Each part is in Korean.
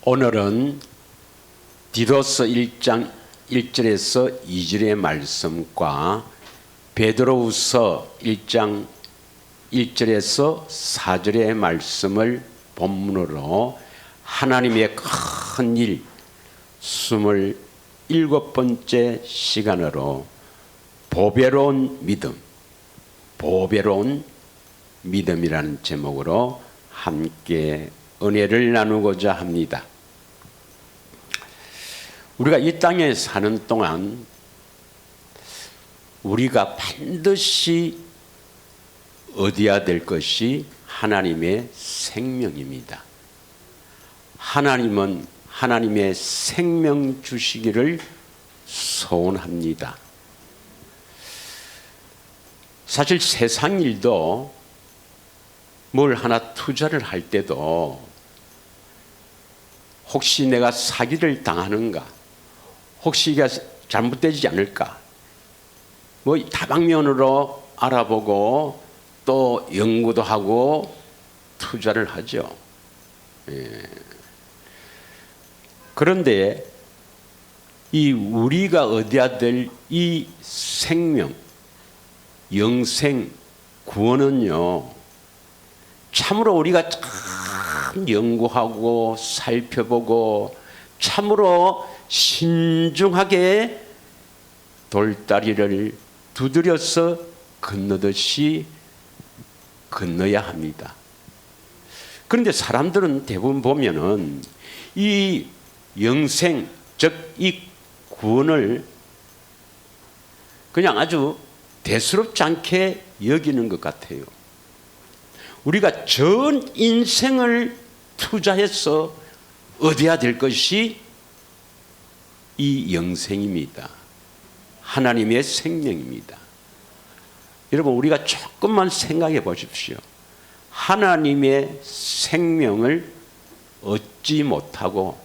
오늘은 디도서 1장 1절에서 2절의 말씀과 베드로후서 1장 1절에서 4절의 말씀을 본문으로 하나님의 큰 일 27번째 시간으로 보배로운 믿음이라는 제목으로 함께 은혜를 나누고자 합니다. 우리가 이 땅에 사는 동안 우리가 반드시 얻어야 될 것이 하나님의 생명입니다. 하나님은 하나님의 생명 주시기를 소원합니다. 사실 세상 일도 뭘 하나 투자를 할 때도 혹시 내가 사기를 당하는가, 혹시 이게 잘못되지 않을까, 뭐 다방면으로 알아보고 또 연구도 하고 투자를 하죠. 그런데 이 우리가 얻어야 될 이 생명, 영생, 구원은요, 참으로 우리가 참 연구하고 살펴보고 참으로 신중하게 돌다리를 두드려서 건너듯이 건너야 합니다. 그런데 사람들은 대부분 보면은 이 영생, 즉 이 구원을 그냥 아주 대수롭지 않게 여기는 것 같아요. 우리가 전 인생을 투자해서 얻어야 될 것이 이 영생입니다. 하나님의 생명입니다. 여러분, 우리가 조금만 생각해 보십시오. 하나님의 생명을 얻지 못하고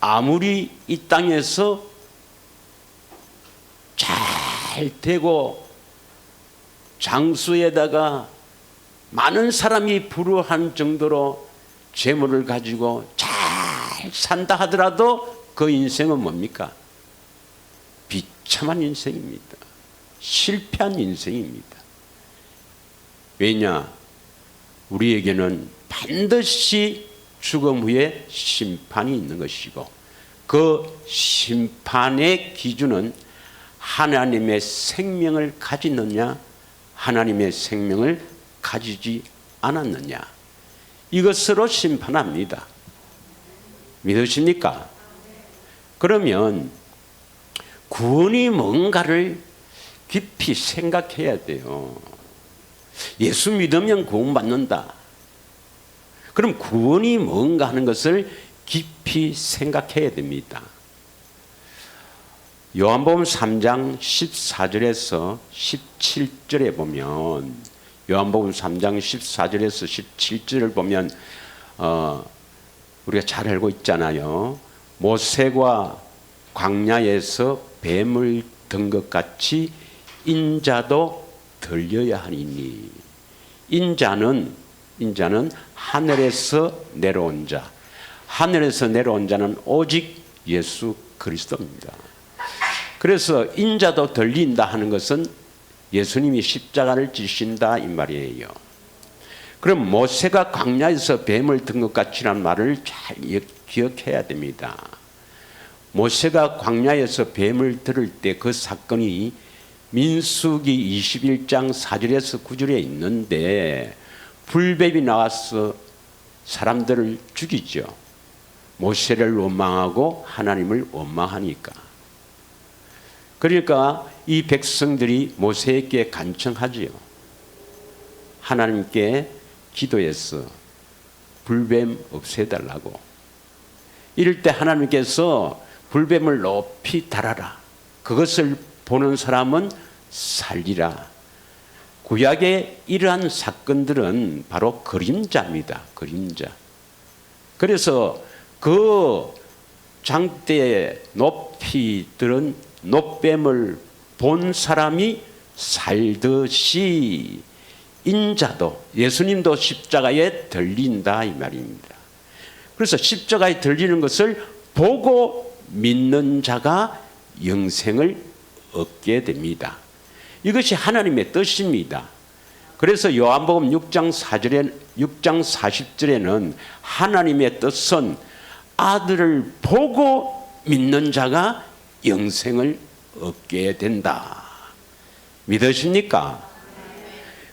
아무리 이 땅에서 잘 되고 장수에다가 많은 사람이 부러워한 정도로 재물을 가지고 잘 산다 하더라도 그 인생은 뭡니까? 비참한 인생입니다. 실패한 인생입니다. 왜냐? 우리에게는 반드시 죽음 후에 심판이 있는 것이고 그 심판의 기준은 하나님의 생명을 가지느냐, 하나님의 생명을 가지지 않았느냐, 이것으로 심판합니다. 믿으십니까? 그러면 구원이 뭔가를 깊이 생각해야 돼요. 예수 믿으면 구원받는다. 그럼 구원이 뭔가 하는 것을 깊이 생각해야 됩니다. 요한복음 3장 14절에서 17절에 보면, 요한복음 3장 14절에서 17절을 보면 우리가 잘 알고 있잖아요. 모세가 광야에서 뱀을 든 것 같이 인자도 들려야 하니니, 인자는 하늘에서 내려온 자, 하늘에서 내려온 자는 오직 예수 그리스도입니다. 그래서 인자도 들린다 하는 것은 예수님이 십자가를 지신다 이 말이에요. 그럼 모세가 광야에서 뱀을 든 것 같이라는 말을 잘 기억해야 됩니다. 모세가 광야에서 뱀을 들을 때 그 사건이 민수기 21장 4절에서 9절에 있는데, 불뱀이 나와서 사람들을 죽이죠. 모세를 원망하고 하나님을 원망하니까. 그러니까 이 백성들이 모세에게 간청하지요. 하나님께 기도해서 불뱀 없애달라고. 이럴 때 하나님께서 불뱀을 높이 달아라. 그것을 보는 사람은 살리라. 구약의 이러한 사건들은 바로 그림자입니다. 그림자. 그래서 그 장대에 높이 들은 놋뱀을 본 사람이 살듯이 인자도, 예수님도 십자가에 들린다 이 말입니다. 그래서 십자가에 들리는 것을 보고 믿는 자가 영생을 얻게 됩니다. 이것이 하나님의 뜻입니다. 그래서 요한복음 6장 40절에는 하나님의 뜻은 아들을 보고 믿는 자가 영생을 얻게 된다. 믿으십니까?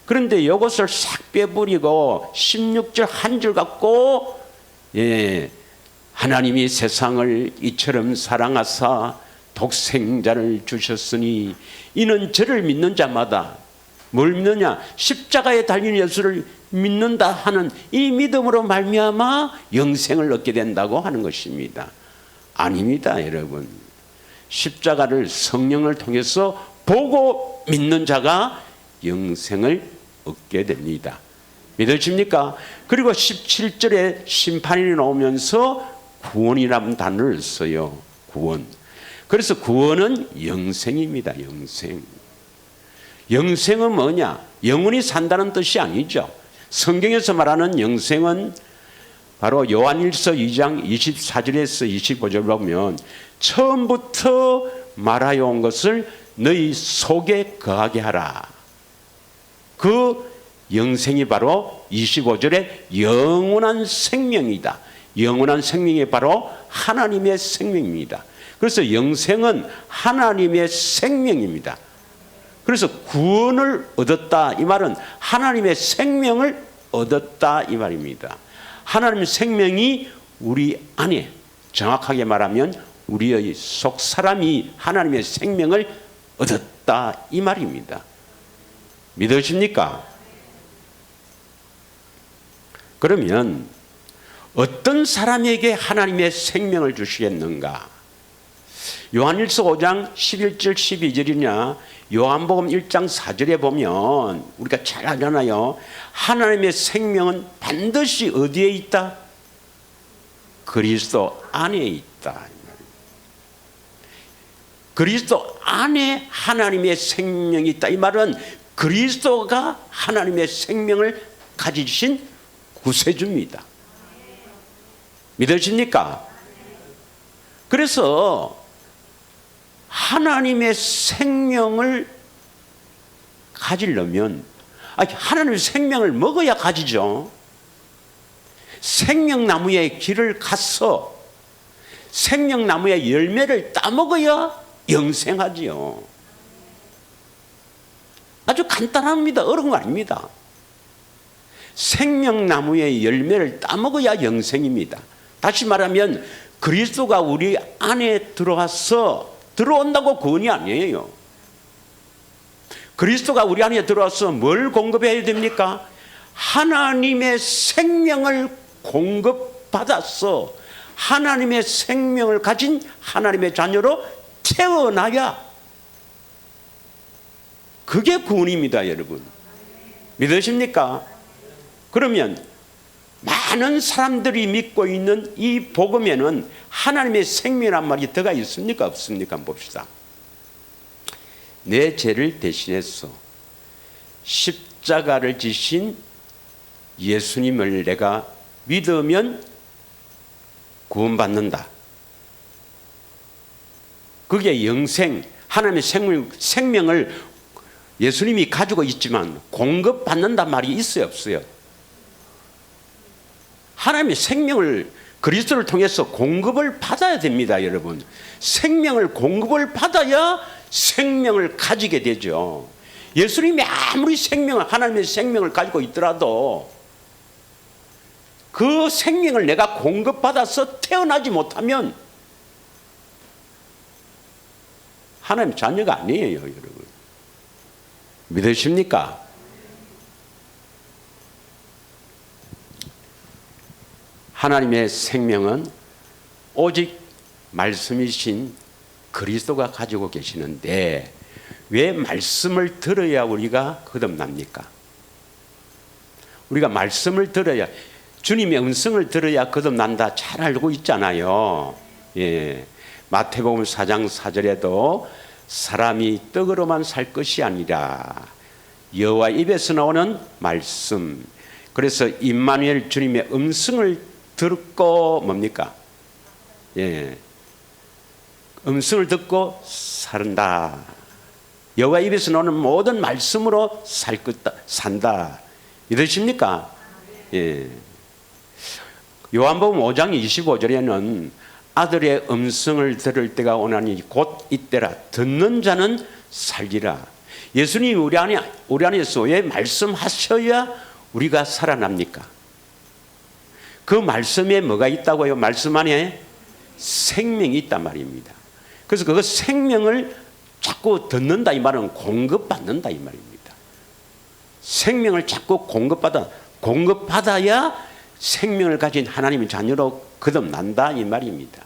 그런데 이것을 싹 빼버리고 16절 한 줄 갖고 하나님이 세상을 이처럼 사랑하사 독생자를 주셨으니 이는 저를 믿는 자마다 뭘 믿느냐? 십자가에 달린 예수를 믿는다 하는 이 믿음으로 말미암아 영생을 얻게 된다고 하는 것입니다. 아닙니다, 여러분. 십자가를 성령을 통해서 보고 믿는 자가 영생을 얻게 됩니다. 믿으십니까? 그리고 17절에 심판이 나오면서 구원이라는 단어를 써요. 구원. 그래서 구원은 영생입니다. 영생. 영생은 뭐냐? 영원히 산다는 뜻이 아니죠. 성경에서 말하는 영생은 바로 요한일서 2장 24절에서 25절 보면 처음부터 말하여 온 것을 너희 속에 거하게 하라. 그 영생이 바로 25절에 영원한 생명이다. 영원한 생명이 바로 하나님의 생명입니다. 그래서 영생은 하나님의 생명입니다. 그래서 구원을 얻었다 이 말은 하나님의 생명을 얻었다 이 말입니다. 하나님의 생명이 우리 안에, 정확하게 말하면 우리의 속 사람이 하나님의 생명을 얻었다 이 말입니다. 믿으십니까? 그러면 어떤 사람에게 하나님의 생명을 주시겠는가? 요한일서 5장 11절 12절이냐 요한복음 1장 4절에 보면 우리가 잘 알잖아요. 하나님의 생명은 반드시 어디에 있다? 그리스도 안에 있다. 그리스도 안에 하나님의 생명이 있다. 이 말은 그리스도가 하나님의 생명을 가지신 구세주입니다. 믿으십니까? 그래서 하나님의 생명을 가지려면 하나님의 생명을 먹어야 가지죠. 생명나무의 길을 가서 생명나무의 열매를 따먹어야 영생하지요. 아주 간단합니다. 어려운 거 아닙니다. 생명나무의 열매를 따먹어야 영생입니다. 다시 말하면 그리스도가 우리 안에 들어온다고 구원이 아니에요. 그리스도가 우리 안에 들어와서 뭘 공급해야 됩니까? 하나님의 생명을 공급받아서 하나님의 생명을 가진 하나님의 자녀로 태어나야 그게 구원입니다, 여러분. 믿으십니까? 그러면 많은 사람들이 믿고 있는 이 복음에는 하나님의 생명이란 말이 들어가 있습니까? 없습니까? 한번 봅시다. 내 죄를 대신해서 십자가를 지신 예수님을 내가 믿으면 구원받는다. 그게 영생, 하나님의 생명을 예수님이 가지고 있지만 공급받는단 말이 있어요, 없어요? 하나님의 생명을 그리스도를 통해서 공급을 받아야 됩니다, 여러분. 생명을 공급을 받아야 생명을 가지게 되죠. 예수님이 아무리 하나님의 생명을 가지고 있더라도 그 생명을 내가 공급받아서 태어나지 못하면 하나님의 자녀가 아니에요, 여러분. 믿으십니까? 하나님의 생명은 오직 말씀이신 그리스도가 가지고 계시는데 왜 말씀을 들어야 우리가 거듭납니까? 우리가 말씀을 들어야, 주님의 음성을 들어야 거듭난다 잘 알고 있잖아요. 예. 마태복음 4장 4절에도 사람이 떡으로만 살 것이 아니라 여호와 입에서 나오는 말씀, 그래서 임마누엘 주님의 음성을 듣고 뭡니까? 예, 음성을 듣고 산다. 여호와 입에서 나오는 모든 말씀으로 산다. 이러십니까? 예. 요한복음 5장 25절에는 아들의 음성을 들을 때가 오나니 곧 이때라. 듣는 자는 살리라. 예수님이 우리 안에서 왜 말씀하셔야 우리가 살아납니까? 그 말씀에 뭐가 있다고요? 말씀 안에 생명이 있단 말입니다. 그래서 그 생명을 자꾸 듣는다 이 말은 공급받는다 이 말입니다. 생명을 자꾸 공급받아야 생명을 가진 하나님의 자녀로 거듭난다 이 말입니다.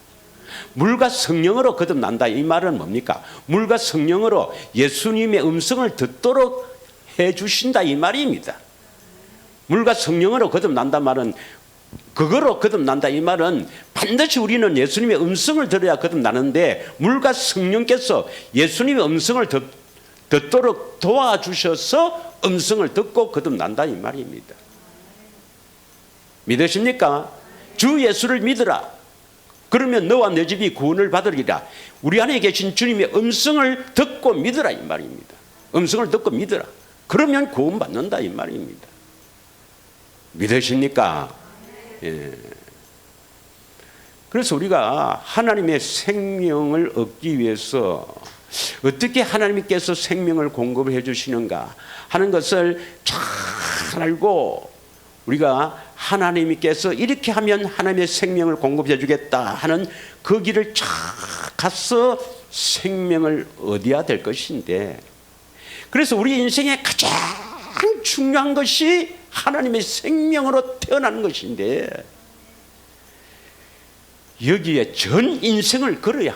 물과 성령으로 거듭난다 이 말은 뭡니까? 물과 성령으로 예수님의 음성을 듣도록 해주신다 이 말입니다. 물과 성령으로 거듭난다 말은 그거로 거듭난다 이 말은 반드시 우리는 예수님의 음성을 들어야 거듭나는데 물과 성령께서 예수님의 음성을 듣도록 도와주셔서 음성을 듣고 거듭난다 이 말입니다. 믿으십니까? 주 예수를 믿으라. 그러면 너와 내 집이 구원을 받으리라. 우리 안에 계신 주님의 음성을 듣고 믿으라 이 말입니다. 음성을 듣고 믿으라. 그러면 구원받는다 이 말입니다. 믿으십니까? 예. 그래서 우리가 하나님의 생명을 얻기 위해서 어떻게 하나님께서 생명을 공급해 주시는가 하는 것을 잘 알고 우리가 하나님께서 이렇게 하면 하나님의 생명을 공급해 주겠다 하는 그 길을 쫙 가서 생명을 얻어야 될 것인데, 그래서 우리 인생의 가장 중요한 것이 하나님의 생명으로 태어나는 것인데, 여기에 전 인생을 걸어야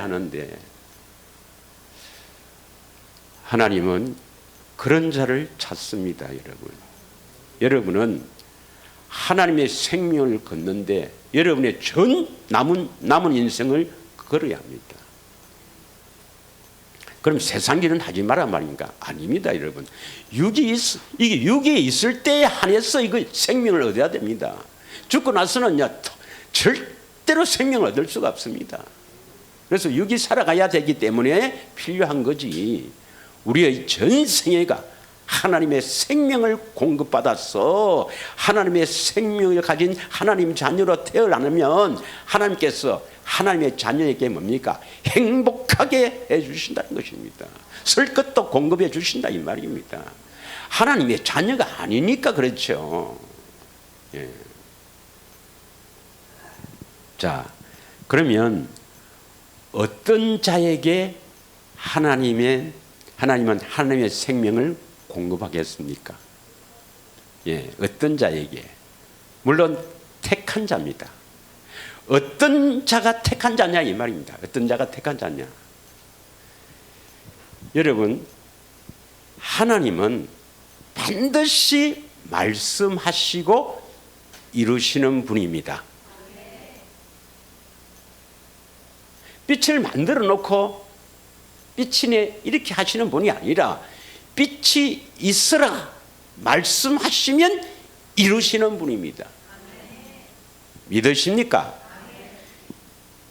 하는데 하나님은 그런 자를 찾습니다. 여러분은 하나님의 생명을 걷는데 여러분의 전 남은 인생을 걸어야 합니다. 그럼 세상 길은 하지 마라 말입니까? 아닙니다, 여러분. 이게 육에 있을 때에 한해서 이거 생명을 얻어야 됩니다. 죽고 나서는 절대로 생명을 얻을 수가 없습니다. 그래서 육이 살아가야 되기 때문에 필요한 거지. 우리의 전생애가 하나님의 생명을 공급받아서 하나님의 생명을 가진 하나님 자녀로 태어나면 하나님께서 하나님의 자녀에게 뭡니까? 행복하게 해주신다는 것입니다. 쓸 것도 공급해 주신다 이 말입니다. 하나님의 자녀가 아니니까 그렇죠. 예. 자, 그러면 어떤 자에게 하나님은 하나님의 생명을 공급하겠습니까? 예, 어떤 자에게? 물론 택한 자입니다. 어떤 자가 택한 자냐 이 말입니다. 어떤 자가 택한 자냐? 여러분, 하나님은 반드시 말씀하시고 이루시는 분입니다. 빛을 만들어 놓고 빛이 이렇게 하시는 분이 아니라 빛이 있으라 말씀하시면 이루시는 분입니다. 믿으십니까?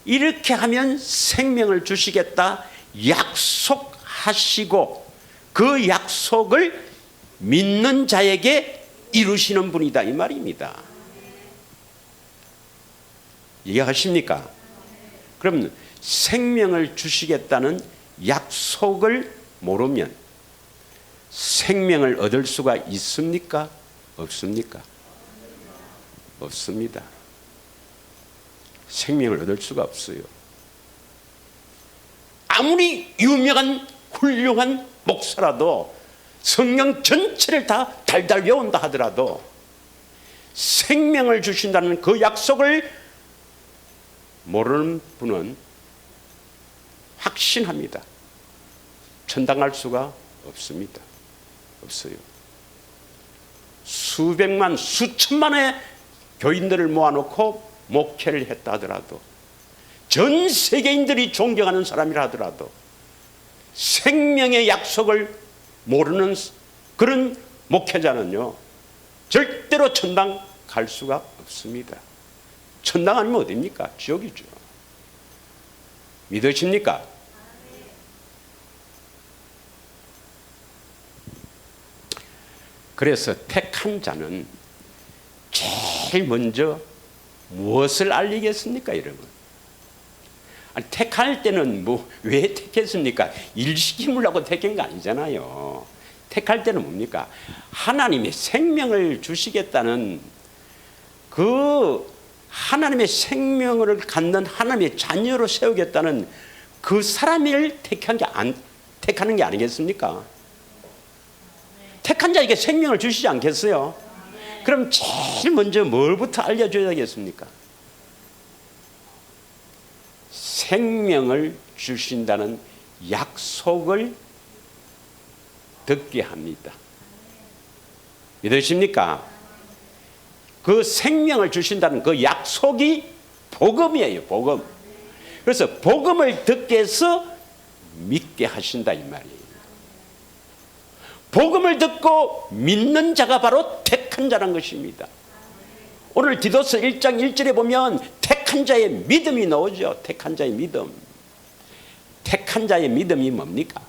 이렇게 하면 생명을 주시겠다 약속하시고 그 약속을 믿는 자에게 이루시는 분이다 이 말입니다. 이해하십니까? 그럼 생명을 주시겠다는 약속을 모르면 생명을 얻을 수가 있습니까? 없습니까? 없습니다. 생명을 얻을 수가 없어요. 아무리 유명한 훌륭한 목사라도 성경 전체를 다 달달 외운다 하더라도 생명을 주신다는 그 약속을 모르는 분은 확신합니다. 천당 갈 수가 없습니다. 없어요. 수백만 수천만의 교인들을 모아놓고 목회를 했다 하더라도 전 세계인들이 존경하는 사람이라 하더라도 생명의 약속을 모르는 그런 목회자는요 절대로 천당 갈 수가 없습니다. 천당 아니면 어디입니까? 지옥이죠. 믿으십니까? 그래서 택한 자는 제일 먼저 무엇을 알리겠습니까, 여러분? 아니, 택할 때는 뭐 왜 택했습니까? 일 시키려고 택한 거 아니잖아요. 택할 때는 뭡니까? 하나님의 생명을 주시겠다는 그 하나님의 생명을 갖는 하나님의 자녀로 세우겠다는 그 사람을 택하는 게 아니겠습니까? 택한 자에게 생명을 주시지 않겠어요? 그럼 제일 먼저 뭘부터 알려줘야겠습니까? 생명을 주신다는 약속을 듣게 합니다. 믿으십니까? 그 생명을 주신다는 그 약속이 복음이에요, 복음. 그래서 복음을 듣게 해서 믿게 하신다 이 말이에요. 복음을 듣고 믿는 자가 바로 택한 자란 것입니다. 오늘 디도서 1장 1절에 보면 택한 자의 믿음이 나오죠. 택한 자의 믿음. 택한 자의 믿음이 뭡니까?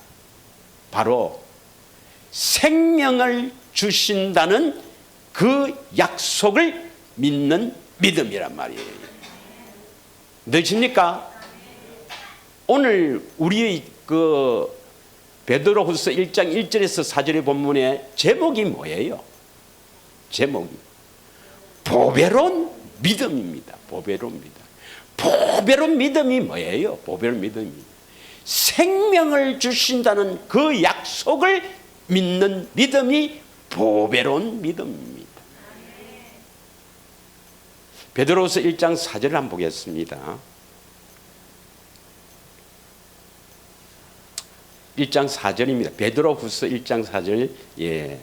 바로 생명을 주신다는 그 약속을 믿는 믿음이란 말이에요. 믿으십니까? 오늘 우리의 그 베드로후서 1장 1절에서 4절의 본문의 제목이 뭐예요? 제목이 보배로운 믿음입니다. 보배로운 믿음. 보배로운 믿음이 뭐예요? 보배로운 믿음이 생명을 주신다는 그 약속을 믿는 믿음이 보배로운 믿음입니다. 베드로후서 1장 4절을 한번 보겠습니다. 1장 4절입니다. 베드로후서 1장 4절. 예.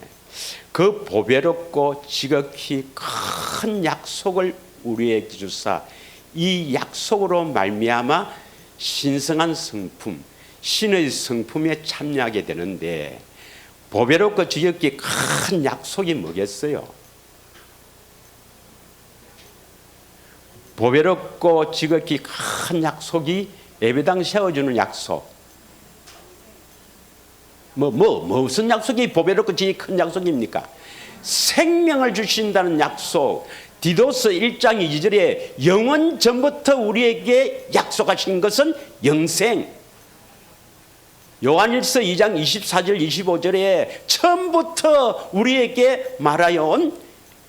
그 보배롭고 지극히 큰 약속을 우리에게 주사 이 약속으로 말미암아 신성한 성품, 신의 성품에 참여하게 되는데 보배롭고 지극히 큰 약속이 뭐겠어요? 보배롭고 지극히 큰 약속이 예배당 세워주는 약속. 무슨 약속이 보배롭고 지극히 큰 약속입니까? 생명을 주신다는 약속. 디도서 1장 2절에 영원 전부터 우리에게 약속하신 것은 영생. 요한일서 2장 24절 25절에 처음부터 우리에게 말하여 온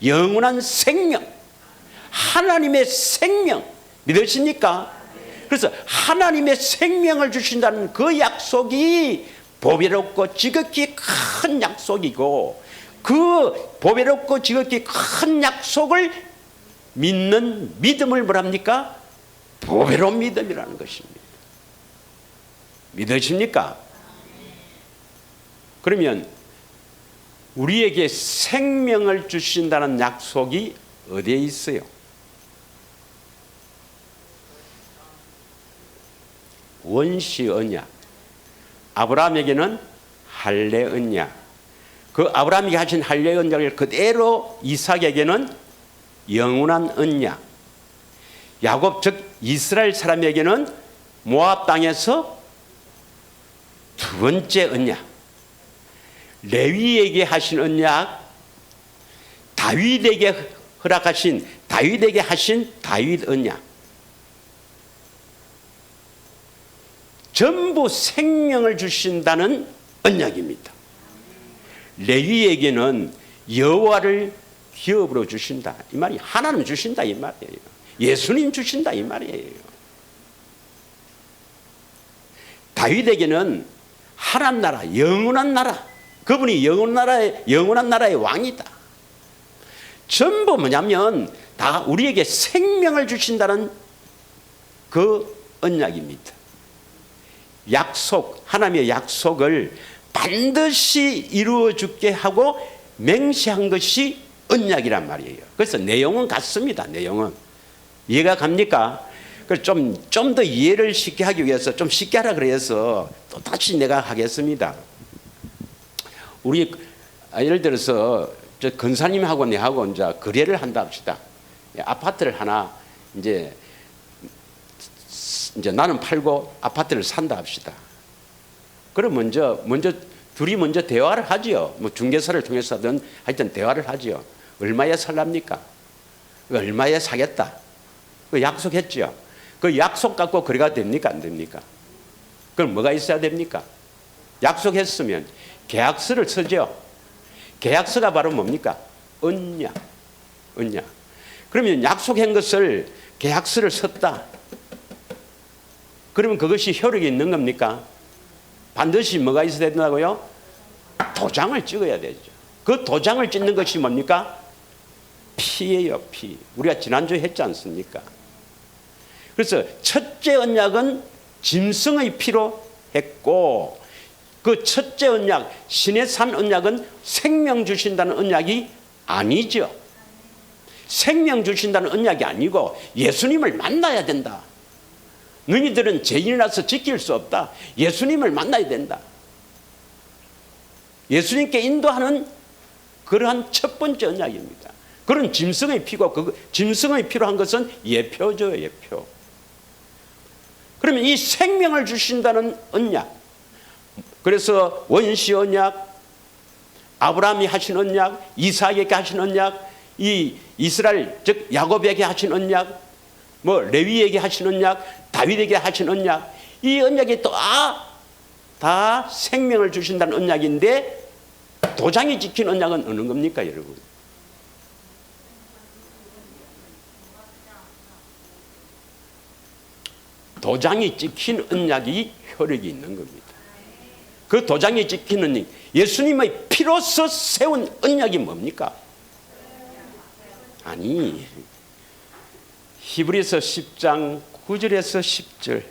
영원한 생명, 하나님의 생명 믿으십니까? 그래서 하나님의 생명을 주신다는 그 약속이 보배롭고 지극히 큰 약속이고 그 보배롭고 지극히 큰 약속을 믿는 믿음을 뭐랍니까? 보배로운 믿음이라는 것입니다. 믿으십니까? 그러면 우리에게 생명을 주신다는 약속이 어디에 있어요? 원시 언약. 아브라함에게는 할례 언약. 그 아브라함이 하신 할례 언약을 그대로 이삭에게는 영원한 언약. 야곱 즉 이스라엘 사람에게는 모압 땅에서 두 번째 언약. 레위에게 하신 언약, 다윗에게 허락하신 다윗에게 하신 다윗 언약. 전부 생명을 주신다는 언약입니다. 레위에게는 여호와를 기업으로 주신다 이 말이 하나님 주신다 이 말이에요. 예수님 주신다 이 말이에요. 다윗에게는 하나님 나라, 영원한 나라, 그분이 영원한 나라의 왕이다. 전부 뭐냐면 다 우리에게 생명을 주신다는 그 언약입니다. 약속, 하나님의 약속을 반드시 이루어 주게 하고 맹세한 것이 언약이란 말이에요. 그래서 내용은 같습니다. 내용은 이해가 갑니까? 좀 더 이해를 쉽게 하기 위해서 좀 쉽게 하라 그래서 또 다시 내가 하겠습니다. 우리 예를 들어서 저 근사님하고 내하고 이제 거래를 한다 합시다. 아파트를 하나 이제 나는 팔고 아파트를 산다 합시다. 그럼 먼저 둘이 먼저 대화를 하지요. 뭐 중개사를 통해서든 하여튼 대화를 하지요. 얼마에 살랍니까? 얼마에 사겠다. 그 약속했죠. 그 약속 갖고 거래가 됩니까? 안 됩니까? 그럼 뭐가 있어야 됩니까? 약속했으면 계약서를 쓰죠. 계약서가 바로 뭡니까? 언약. 그러면 약속한 것을 계약서를 썼다. 그러면 그것이 효력이 있는 겁니까? 반드시 뭐가 있어야 된다고요? 도장을 찍어야 되죠. 그 도장을 찍는 것이 뭡니까? 피예요, 피. 우리가 지난주에 했지 않습니까? 그래서 첫째 언약은 짐승의 피로 했고, 그 첫째 언약, 신의 산 언약은 생명 주신다는 언약이 아니죠. 생명 주신다는 언약이 아니고 예수님을 만나야 된다. 너희들은 죄인이라서 지킬 수 없다. 예수님을 만나야 된다. 예수님께 인도하는 그러한 첫 번째 언약입니다. 그런 짐승의 피고 그 짐승의 피로 한 것은 예표죠, 예표. 그러면 이 생명을 주신다는 언약, 그래서 원시 언약, 아브라함이 하신 언약, 이삭에게 하신 언약, 이 이스라엘 즉 야곱에게 하신 언약, 뭐 레위에게 하신 언약, 다윗에게 하신 언약, 이 언약이 또 다 생명을 주신다는 언약인데 도장이 찍힌 언약은 어느 겁니까, 여러분? 도장이 찍힌 언약이 효력이 있는 겁니다. 그 도장이 찍힌 언약, 예수님의 피로서 세운 언약이 뭡니까? 아니, 히브리서 10장 9절에서 10절.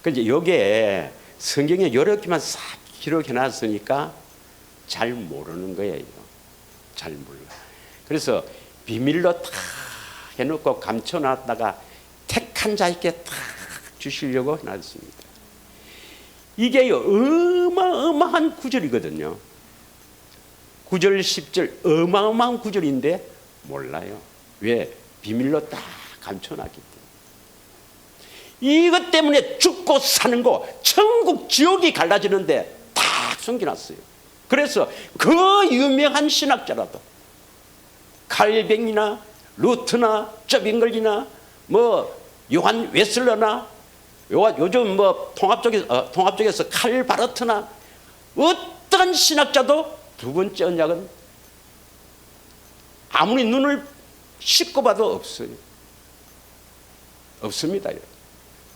근데 여기에 성경에 여러 개만 싹 기록해 놨으니까 잘 모르는 거예요. 잘 몰라. 그래서 비밀로 다 해놓고 감춰놨다가 택한 자에게 다 주시려고 놨습니다. 이게 어마어마한 구절이거든요. 9절 10절 어마어마한 구절인데 몰라요. 왜? 비밀로 딱 감춰놨기 때문에. 이것 때문에 죽고 사는 거, 천국 지옥이 갈라지는데 딱 숨겨놨어요. 그래서 그 유명한 신학자라도 칼뱅이나 루트나 쩌빙글이나 뭐 요한 웨슬러나 요즘 뭐 통합 쪽에서 칼 바르트나 어떤 신학자도 두 번째 언약은 아무리 눈을 씻고 봐도 없어요. 없습니다.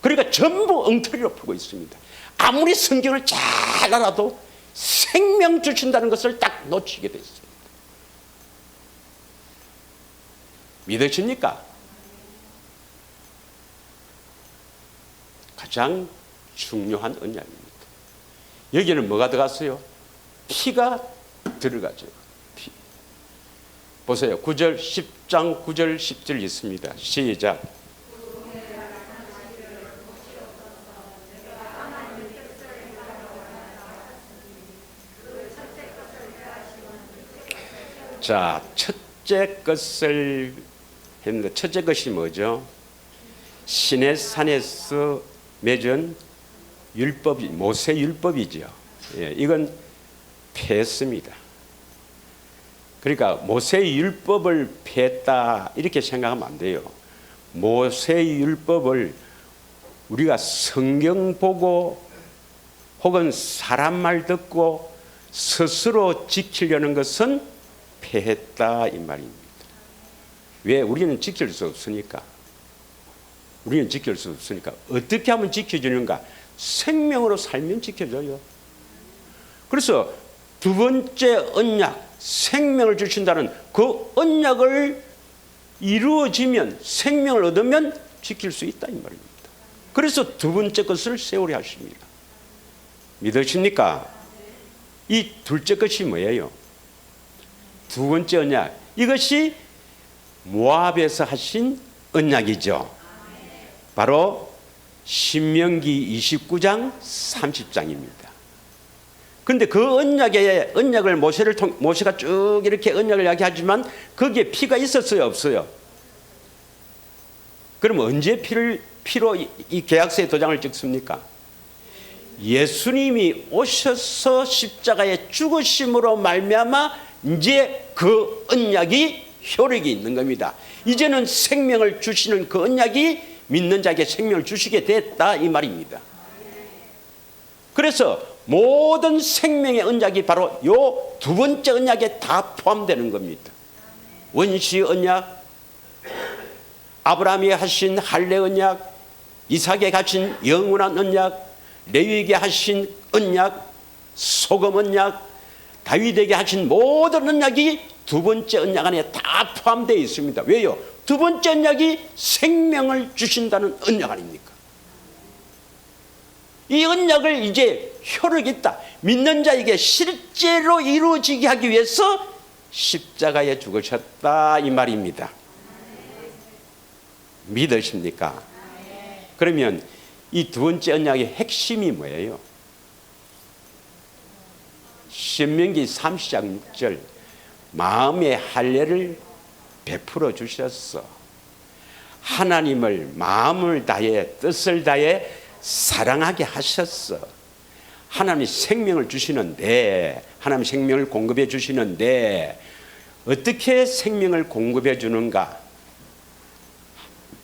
그러니까 전부 엉터리로 풀고 있습니다. 아무리 성경을 잘 알아도 생명 주신다는 것을 딱 놓치게 돼 있습니다. 믿으십니까? 가장 중요한 언약입니다. 여기는 뭐가 들어갔어요? 피가 들어가죠. 피. 보세요. 9절 10장 9절 10절 있습니다. 시작. 자, 첫째 것을 했는데 첫째 것이 뭐죠? 신의 산에서 맺은 율법이 모세 율법이죠. 예, 이건 폐했습니다. 그러니까 모세의 율법을 폐했다 이렇게 생각하면 안 돼요. 모세의 율법을 우리가 성경 보고 혹은 사람 말 듣고 스스로 지키려는 것은 폐했다 이 말입니다. 왜? 우리는 지킬 수 없으니까. 우리는 지킬 수 없으니까. 어떻게 하면 지켜주는가? 생명으로 살면 지켜줘요. 그래서 두 번째 언약, 생명을 주신다는 그 언약을 이루어지면, 생명을 얻으면 지킬 수 있다 이 말입니다. 그래서 두 번째 것을 세우려 하십니다. 믿으십니까? 이 둘째 것이 뭐예요? 두 번째 언약, 이것이 모압에서 하신 언약이죠. 바로 신명기 29장 30장입니다. 근데 그 언약을 모세가 쭉 이렇게 언약을 이야기하지만 거기에 피가 있었어요, 없어요? 그럼 언제 피로 이 계약서에 도장을 찍습니까? 예수님이 오셔서 십자가에 죽으심으로 말미암아 이제 그 언약이 효력이 있는 겁니다. 이제는 생명을 주시는 그 언약이 믿는 자에게 생명을 주시게 됐다 이 말입니다. 그래서 모든 생명의 언약이 바로 요 두 번째 언약에 다 포함되는 겁니다. 원시 언약, 아브라함이 하신 할례 언약, 이삭에 가진 영원한 언약, 레위에게 하신 언약, 소금 언약, 다윗에게 하신 모든 언약이 두 번째 언약 안에 다 포함되어 있습니다. 왜요? 두 번째 언약이 생명을 주신다는 언약 아닙니까? 이 언약을 이제 효력이 있다. 믿는 자에게 실제로 이루어지게 하기 위해서 십자가에 죽으셨다 이 말입니다. 믿으십니까? 그러면 이 두 번째 언약의 핵심이 뭐예요? 신명기 30장 6절 마음의 할례를 베풀어 주셨어. 하나님을 마음을 다해 뜻을 다해 사랑하게 하셨어. 하나님이 생명을 주시는데, 하나님 생명을 공급해 주시는데 어떻게 생명을 공급해 주는가?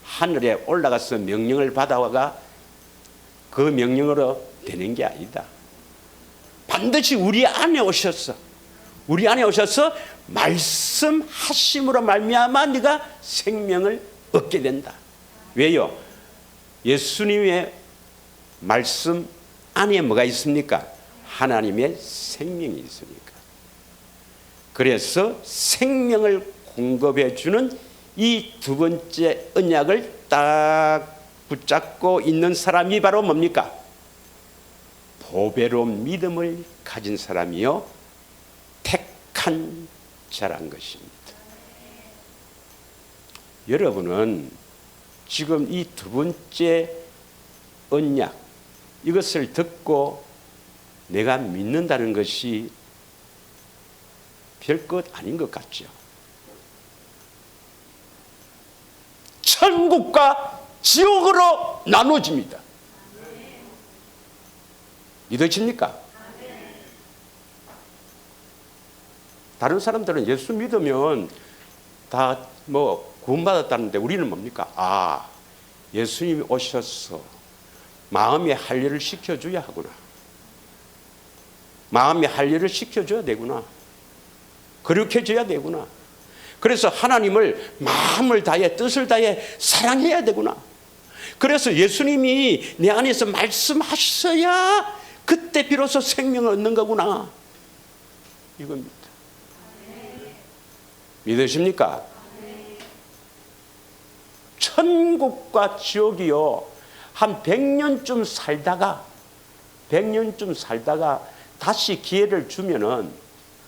하늘에 올라가서 명령을 받아와가 그 명령으로 되는 게 아니다. 반드시 우리 안에 오셨어. 우리 안에 오셔서 말씀하심으로 말미암아 네가 생명을 얻게 된다. 왜요? 예수님의 말씀 안에 뭐가 있습니까? 하나님의 생명이 있으니까. 그래서 생명을 공급해 주는 이 두 번째 언약을 딱 붙잡고 있는 사람이 바로 뭡니까? 보배로운 믿음을 가진 사람이요 택한 자란 것입니다. 여러분은 지금 이 두 번째 언약 이것을 듣고 내가 믿는다는 것이 별것 아닌 것 같죠. 천국과 지옥으로 나눠집니다. 믿으십니까? 다른 사람들은 예수 믿으면 다 뭐 구원받았다는데 우리는 뭡니까? 아, 예수님이 오셔서 마음의 할례를 시켜줘야 하구나. 마음의 할례를 시켜줘야 되구나. 거룩해져야 되구나. 그래서 하나님을 마음을 다해 뜻을 다해 사랑해야 되구나. 그래서 예수님이 내 안에서 말씀하셔야 그때 비로소 생명을 얻는 거구나. 이겁니다. 믿으십니까? 천국과 지옥이요 한 100년쯤 살다가 다시 기회를 주면은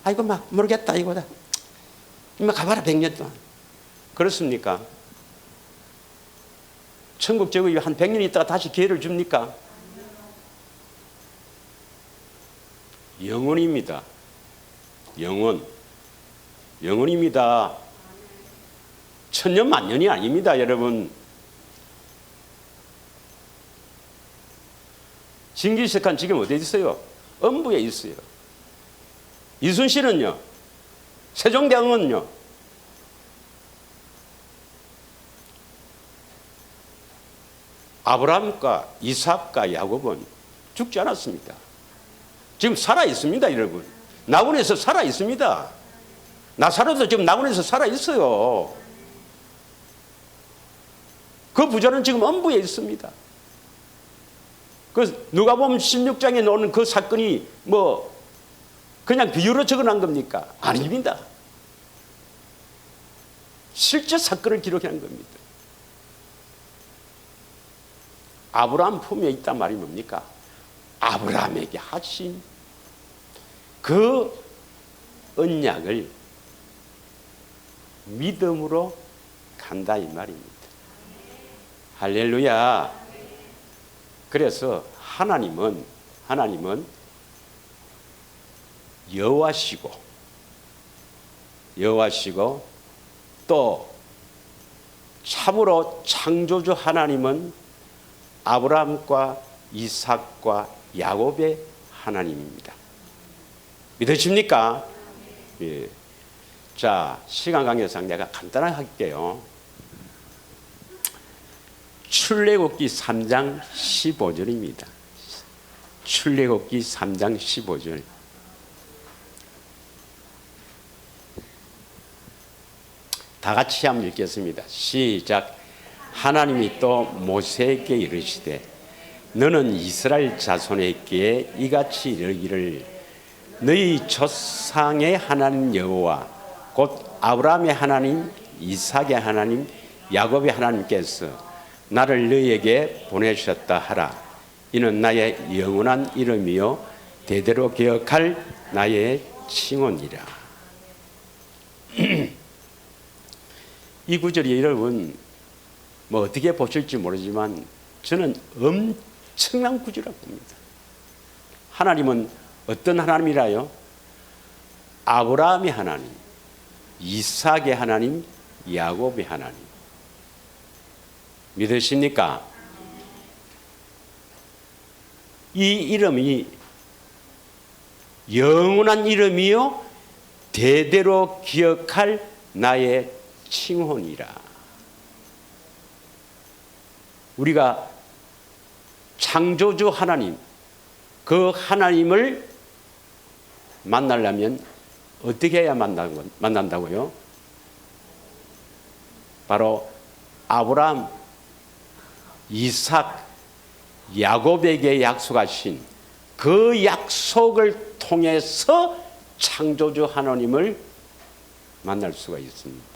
아이고 막 모르겠다 이거다. 막 가봐라 100년 동안. 그렇습니까? 천국 지옥이 한 100년 있다가 다시 기회를 줍니까? 영원입니다. 영원입니다. 천년 만년이 아닙니다, 여러분. 징기스칸 지금 어디 있어요? 음부에 있어요. 이순신은요? 세종대왕은요? 아브라함과 이삭과 야곱은 죽지 않았습니다. 지금 살아 있습니다, 여러분. 나군에서 살아 있습니다. 나사로도 지금 나군에서 살아 있어요. 그 부자는 지금 음부에 있습니다. 그 누가복음 16장에 나오는 그 사건이 뭐 그냥 비유로 적어놓은 겁니까? 아닙니다. 실제 사건을 기록한 겁니다. 아브라함 품에 있단 말이 뭡니까? 아브라함에게 하신 그 언약을 믿음으로 간다 이 말입니다. 할렐루야. 여호와시고 또 참으로 창조주 하나님은 아브라함과 이삭과 야곱의 하나님입니다. 믿으십니까? 예. 자, 시간 관계상 내가 간단하게 할게요. 출애굽기 3장 15절입니다. 출애굽기 3장 15절. 다 같이 한번 읽겠습니다. 시작. 하나님이 또 모세에게 이르시되 너는 이스라엘 자손에게 이같이 이르기를 너희 조상의 하나님 여호와 곧 아브라함의 하나님, 이삭의 하나님, 야곱의 하나님께서 나를 너희에게 보내셨다 하라. 이는 나의 영원한 이름이요 대대로 기억할 나의 칭언이라. 이 구절이 여러분 뭐 어떻게 보실지 모르지만 저는 엄청난 구절이라고 봅니다. 하나님은 어떤 하나님이라요? 아브라함의 하나님, 이삭의 하나님, 야곱의 하나님. 믿으십니까? 이 이름이 영원한 이름이요 대대로 기억할 나의 칭혼이라. 우리가 창조주 하나님, 그 하나님을 만나려면 어떻게 해야 만난다고요? 바로 아브라함, 이삭, 야곱에게 약속하신 그 약속을 통해서 창조주 하나님을 만날 수가 있습니다.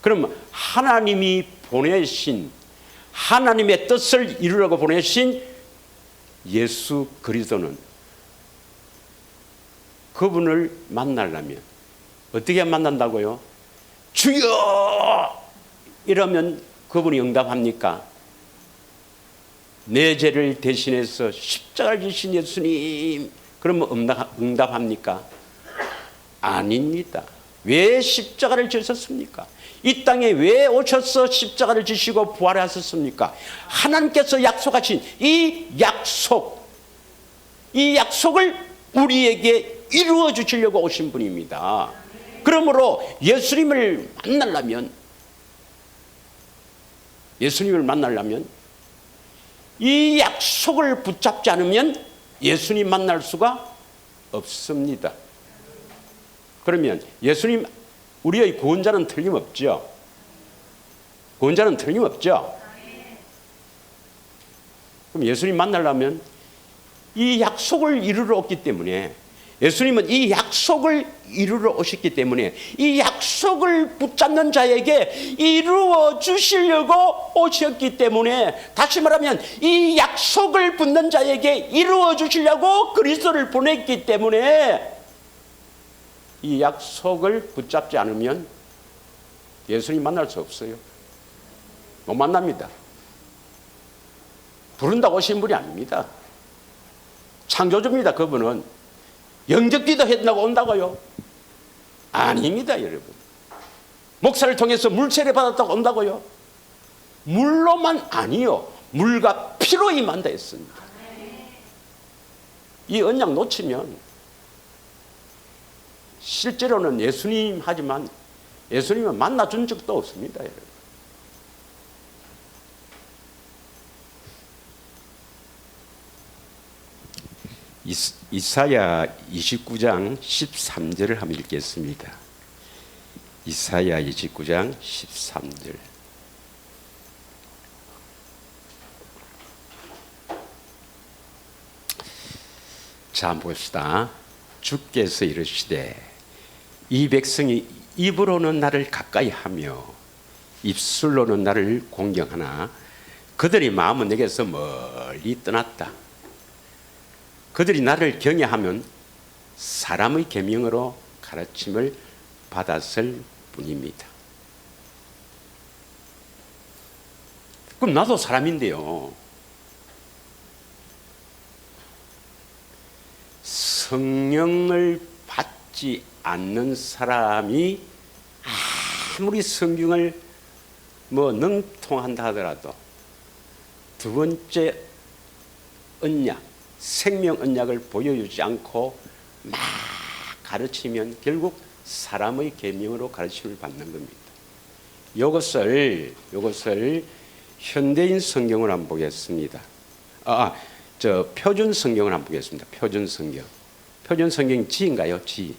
그럼 하나님이 보내신, 하나님의 뜻을 이루려고 보내신 예수 그리스도는 그분을 만나려면 어떻게 만난다고요? 주여! 이러면 그분이 응답합니까? 내 죄를 대신해서 십자가를 지신 예수님, 그러면 응답합니까? 아닙니다. 왜 십자가를 지셨습니까? 이 땅에 왜 오셔서 십자가를 지시고 부활하셨습니까? 하나님께서 약속하신 이 약속을 우리에게 이루어 주시려고 오신 분입니다. 그러므로 예수님을 만나려면 이 약속을 붙잡지 않으면 예수님 만날 수가 없습니다. 그러면 예수님, 우리의 구원자는 틀림없죠. 구원자는 틀림없죠. 그럼 예수님 만나려면 이 약속을 이루러 왔기 때문에, 예수님은 이 약속을 이루러 오셨기 때문에 이 약속을 붙잡는 자에게 이루어 주시려고 오셨기 때문에, 다시 말하면 이 약속을 붙는 자에게 이루어 주시려고 그리스도를 보냈기 때문에 이 약속을 붙잡지 않으면 예수님 만날 수 없어요. 못 만납니다. 부른다고 오신 분이 아닙니다. 창조주입니다. 그분은 영접기도 했다고 온다고요? 아닙니다, 여러분. 목사를 통해서 물세례 받았다고 온다고요? 물로만 아니요, 물과 피로 임한다 했습니다. 이 언약 놓치면 실제로는 예수님 하지만 예수님은 만나준 적도 없습니다, 여러분. 이사야 29장 13절을 한번 읽겠습니다. 이사야 29장 13절. 자, 한번 봅시다. 주께서 이르시되 이 백성이 입으로는 나를 가까이 하며 입술로는 나를 공경하나 그들의 마음은 내게서 멀리 떠났다. 그들이 나를 경외하면 사람의 계명으로 가르침을 받았을 뿐입니다. 그럼 나도 사람인데요, 성령을 받지 않는 사람이 아무리 성경을 능통한다 하더라도 두 번째 언약, 생명 언약을 보여주지 않고 막 가르치면 결국 사람의 계명으로 가르침을 받는 겁니다. 이것을 현대인 성경을 한번 보겠습니다. 표준 성경을 한번 보겠습니다. 표준 성경 지인가요? 지.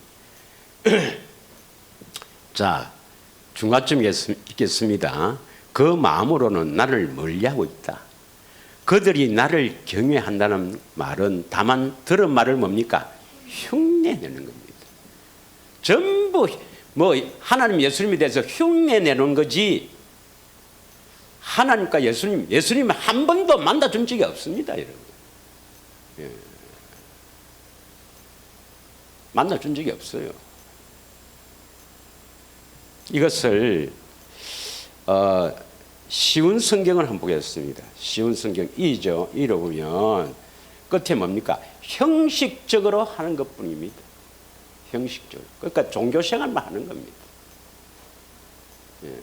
자, 중간쯤 있겠습니다. 그 마음으로는 나를 멀리하고 있다. 그들이 나를 경외한다는 말은 다만 들은 말을 뭡니까? 흉내내는 겁니다. 전부 하나님 예수님에 대해서 흉내내는 거지, 하나님과 예수님 한 번도 만나준 적이 없습니다, 여러분. 예. 만나준 적이 없어요. 이것을 쉬운 성경을 한번 보겠습니다. 쉬운 성경 2죠. 2로 보면 끝에 뭡니까? 형식적으로 하는 것뿐입니다. 형식적으로. 그러니까 종교 생활만 하는 겁니다. 예.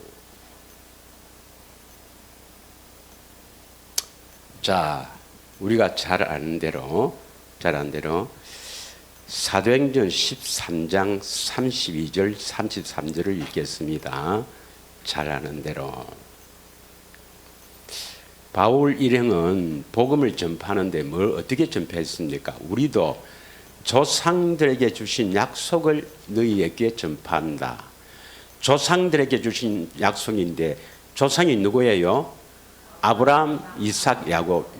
자, 우리가 잘 아는 대로 사도행전 13장 32절 33절을 읽겠습니다. 잘 아는 대로. 바울 일행은 복음을 전파하는데 뭘 어떻게 전파했습니까? 우리도 조상들에게 주신 약속을 너희에게 전파한다. 조상들에게 주신 약속인데 조상이 누구예요? 아브라함, 이삭, 야곱.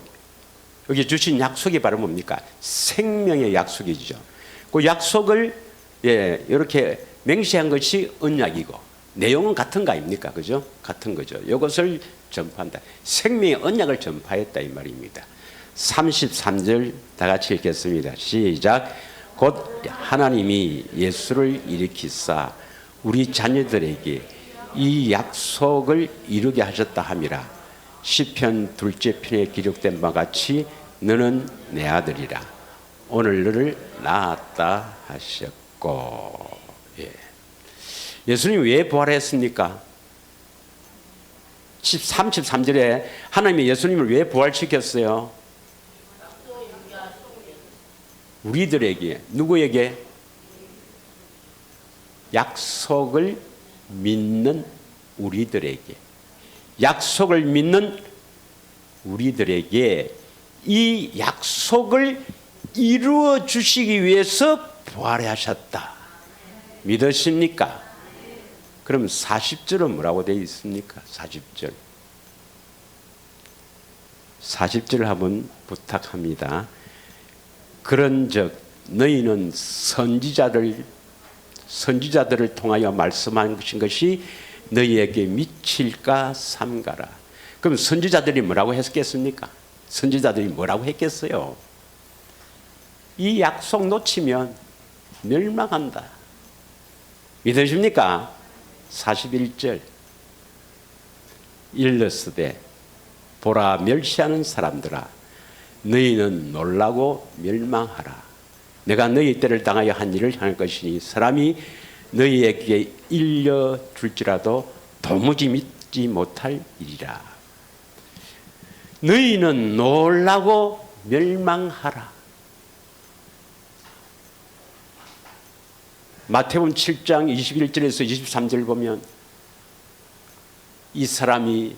여기 주신 약속이 바로 뭡니까? 생명의 약속이죠. 그 약속을 이렇게 맹세한 것이 언약이고 내용은 같은 거 아닙니까? 그죠? 같은 거죠. 이것을 전파한다. 생명의 언약을 전파했다 이 말입니다. 33절 다 같이 읽겠습니다. 시작. 곧 하나님이 예수를 일으키사 우리 자녀들에게 이 약속을 이루게 하셨다 함이라. 시편 2째 편에 기록된 바와 같이 너는 내 아들이라. 오늘 너를 낳았다 하셨고. 예수님이 왜 부활했습니까? 33절에 하나님이 예수님을 왜 부활시켰어요? 우리들에게, 누구에게? 약속을 믿는 우리들에게. 약속을 믿는 우리들에게 이 약속을 이루어 주시기 위해서 부활하셨다. 믿으십니까? 그럼 40절은 뭐라고 되어 있습니까? 40절 한번 부탁합니다. 그런즉 너희는 선지자들을 통하여 말씀하신 것이 너희에게 미칠까 삼가라. 그럼 선지자들이 뭐라고 했겠습니까? 선지자들이 뭐라고 했겠어요? 이 약속 놓치면 멸망한다. 믿으십니까? 41절 일러스되 보라 멸시하는 사람들아 너희는 놀라고 멸망하라. 내가 너희 때를 당하여 한 일을 향할 것이니 사람이 너희에게 일려줄지라도 도무지 믿지 못할 일이라. 너희는 놀라고 멸망하라. 마태복음 7장 21절에서 23절 보면 이 사람이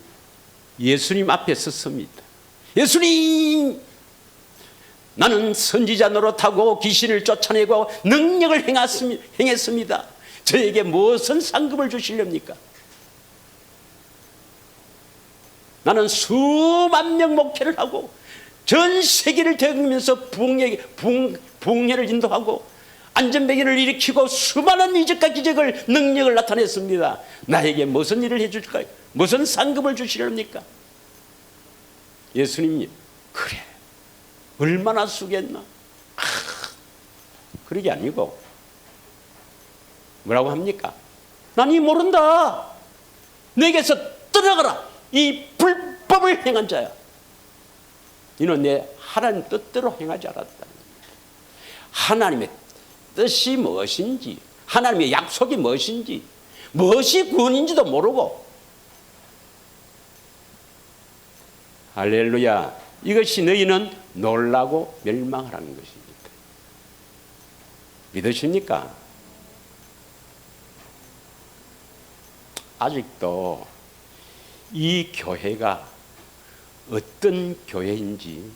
예수님 앞에 섰습니다. 예수님, 나는 선지자 노릇하고 귀신을 쫓아내고 능력을 행했습니다. 저에게 무슨 상급을 주시렵니까? 나는 수만 명 목회를 하고 전 세계를 다니면서 부흥회를 인도하고 안전병을 일으키고 수많은 이적과 기적을 능력을 나타냈습니다. 나에게 무슨 일을 해줄까요? 무슨 상급을 주시렵니까? 예수님이 그래 얼마나 쓰겠나? 그러게 아니고 뭐라고 합니까? 난 이 모른다. 내게서 떠나가라. 이 불법을 행한 자야. 이는 내 하나님 뜻대로 행하지 않았다. 하나님의 뜻이 무엇인지, 하나님의 약속이 무엇인지, 무엇이 구원인지도 모르고, 할렐루야, 이것이 너희는 놀라고 멸망하라는 것입니다. 믿으십니까? 아직도 이 교회가 어떤 교회인지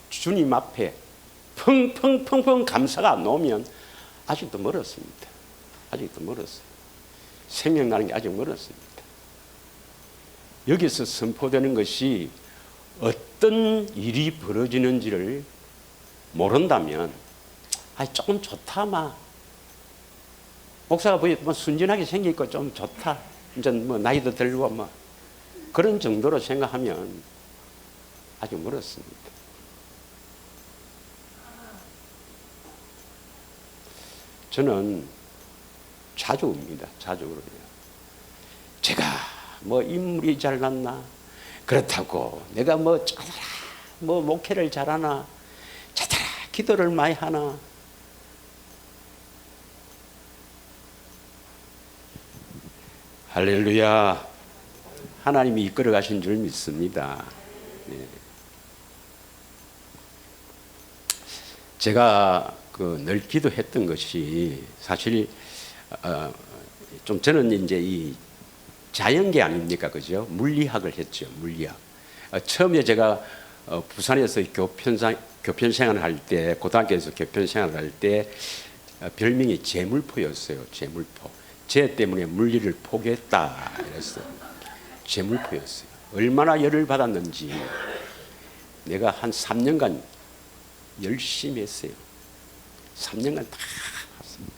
주님 앞에 펑펑펑펑 감사가 안 나오면 아직도 멀었습니다. 아직도 멀었어요. 생명나는 게 아직 멀었습니다. 여기서 선포되는 것이 어떤 일이 벌어지는지를 모른다면 조금 좋다 마. 목사가 뭐 순진하게 생기고 좀 좋다. 이제 뭐 나이도 들고 뭐 그런 정도로 생각하면 아직 멀었습니다. 저는 자주 옵니다. 자주 그러요. 제가 뭐 인물이 잘났나? 그렇다고 내가 뭐 목회를 잘하나? 자다라 기도를 많이 하나? 할렐루야. 하나님이 이끌어 가신 줄 믿습니다. 네. 제가 늘 기도했던 것이 사실 좀 저는 이제 이 자연계 아닙니까, 그죠? 물리학을 했죠, 물리학. 처음에 제가 부산에서 교편 생활을 할 때, 고등학교에서 교편 생활을 할 때 별명이 재물포였어요, 재물포. 쟤 때문에 물리를 포기했다 이랬어요. 재물포였어요. 얼마나 열을 받았는지 내가 한 3년간 열심히 했어요. 3년간 다 했습니다.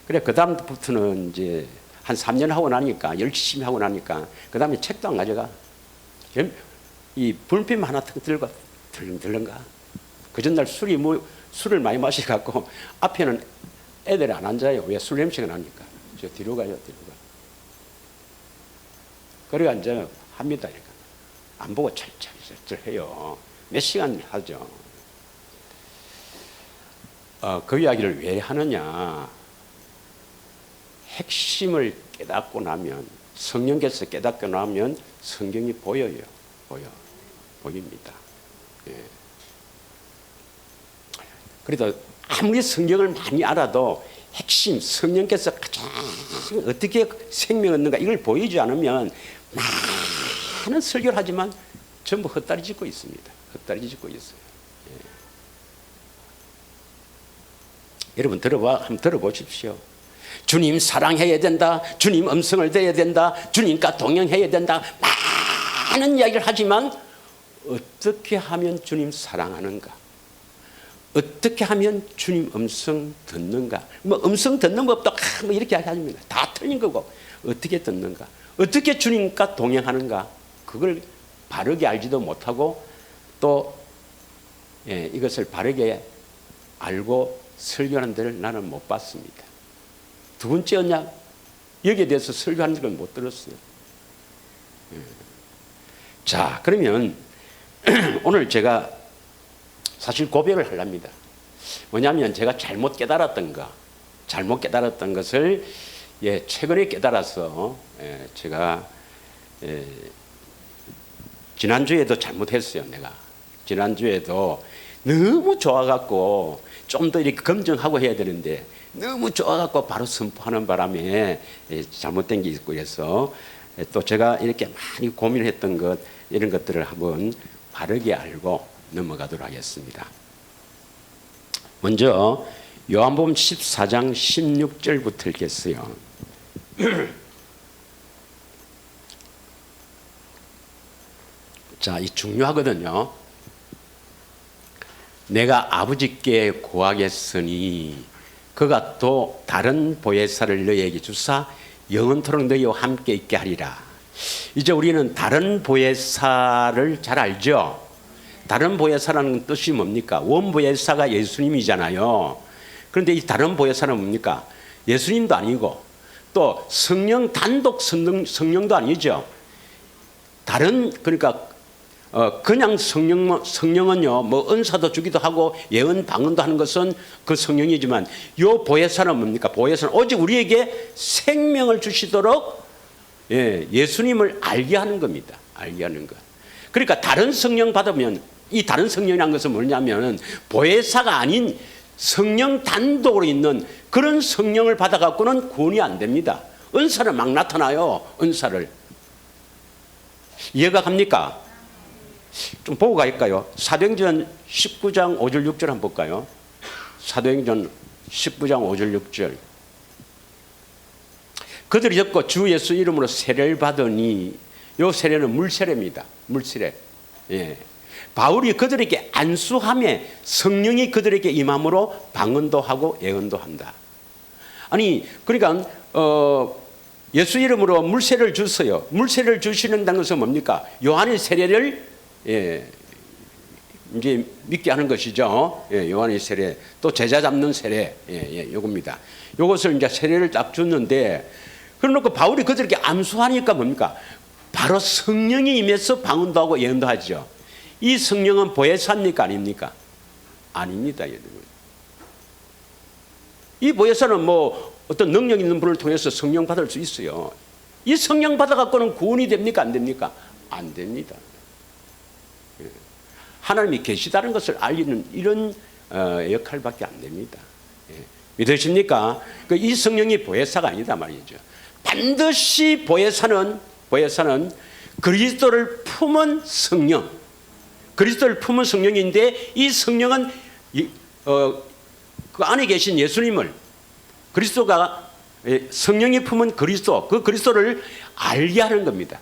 그래 그 다음부터는 이제 한 3년 하고 나니까 열심히 하고 나니까 그 다음에 책도 안 가져가. 이 불펜 하나 턱 들고 들른가. 그 전날 술을 많이 마셔갖고 앞에는 애들이 안 앉아요. 왜? 술 냄새가 나니까. 저 뒤로 가요, 뒤로 가. 그래가 이제 합니다. 이렇게. 안 보고 철철철철 해요. 몇 시간 하죠. 그 이야기를 왜 하느냐. 핵심을 깨닫고 나면, 성령께서 깨닫고 나면 성경이 보여요. 보입니다. 예. 그래도 아무리 성경을 많이 알아도 핵심, 성령께서 가장 어떻게 생명 얻는가 이걸 보이지 않으면 많은 설교를 하지만 전부 헛다리 짚고 있습니다. 헛다리 짚고 있어요. 예. 여러분 한번 들어보십시오. 주님 사랑해야 된다. 주님 음성을 들어야 된다. 주님과 동행해야 된다. 많은 이야기를 하지만 어떻게 하면 주님 사랑하는가? 어떻게 하면 주님 음성 듣는가? 뭐 음성 듣는 법도 뭐 이렇게 하십니다. 다 틀린 거고 어떻게 듣는가? 어떻게 주님과 동행하는가? 그걸 바르게 알지도 못하고 또 이것을 바르게 알고 설교하는 데를 나는 못 봤습니다. 두 번째였냐? 여기에 대해서 설교하는 걸 못 들었어요. 자, 그러면 오늘 제가 사실 고백을 하렵니다. 뭐냐면 제가 잘못 깨달았던 것을 최근에 깨달아서 제가 지난주에도 잘못했어요. 내가 지난주에도 너무 좋아갖고 좀 더 이렇게 검증하고 해야 되는데 너무 좋아갖고 바로 선포하는 바람에 잘못된 게 있고 해서 또 제가 이렇게 많이 고민했던 것 이런 것들을 한번 바르게 알고 넘어가도록 하겠습니다. 먼저 요한복음 14장 16절부터 읽겠어요. 자, 이 중요하거든요. 내가 아버지께 구하겠으니 그가 또 다른 보혜사를 너희에게 주사 영원토록 너희와 함께 있게 하리라. 이제 우리는 다른 보혜사를 잘 알죠. 다른 보혜사라는 뜻이 뭡니까? 원 보혜사가 예수님이잖아요. 그런데 이 다른 보혜사는 뭡니까? 예수님도 아니고 또 성령 단독 성령도 아니죠. 다른 그러니까 그냥 성령은요, 뭐 은사도 주기도 하고 예언 방언도 하는 것은 그 성령이지만 요 보혜사는 뭡니까? 보혜사는 오직 우리에게 생명을 주시도록 예수님을 알게 하는 겁니다. 알게 하는 것. 그러니까 다른 성령 받으면 이 다른 성령이라는 것은 뭐냐면 보혜사가 아닌 성령 단독으로 있는 그런 성령을 받아갖고는 구원이 안 됩니다. 은사는 막 나타나요. 은사를. 이해가 갑니까? 좀 보고 갈까요? 사도행전 19장 5절 6절 한번 볼까요? 사도행전 19장 5절 6절. 그들이 졌고 주 예수 이름으로 세례를 받으니, 요 세례는 물세례입니다. 물세례. 예. 바울이 그들에게 안수함에 성령이 그들에게 임함으로 방언도 하고 예언도 한다. 아니 그러니까 예수 이름으로 물세례를 주세요. 물세례를 주시는다는 것은 뭡니까? 요한의 세례를 이제 믿게 하는 것이죠. 요한의 세례, 또 제자 잡는 세례, 요겁니다. 요것을 이제 세례를 딱 줬는데, 그러놓고 바울이 그들에게 안수하니까 뭡니까? 바로 성령이 임해서 방언도 하고 예언도 하죠. 이 성령은 보혜사입니까? 아닙니까? 아닙니다, 여러분. 이 보혜사는 뭐 어떤 능력 있는 분을 통해서 성령 받을 수 있어요. 이 성령 받아갖고는 구원이 됩니까? 안 됩니까? 안 됩니다. 하나님이 계시다는 것을 알리는 이런 역할밖에 안 됩니다. 믿으십니까? 이 성령이 보혜사가 아니다 말이죠. 반드시 보혜사는 그리스도를 품은 성령, 그리스도를 품은 성령인데, 이 성령은 그 안에 계신 예수님을, 그리스도가 성령이 품은 그리스도, 그 그리스도를 알게 하는 겁니다.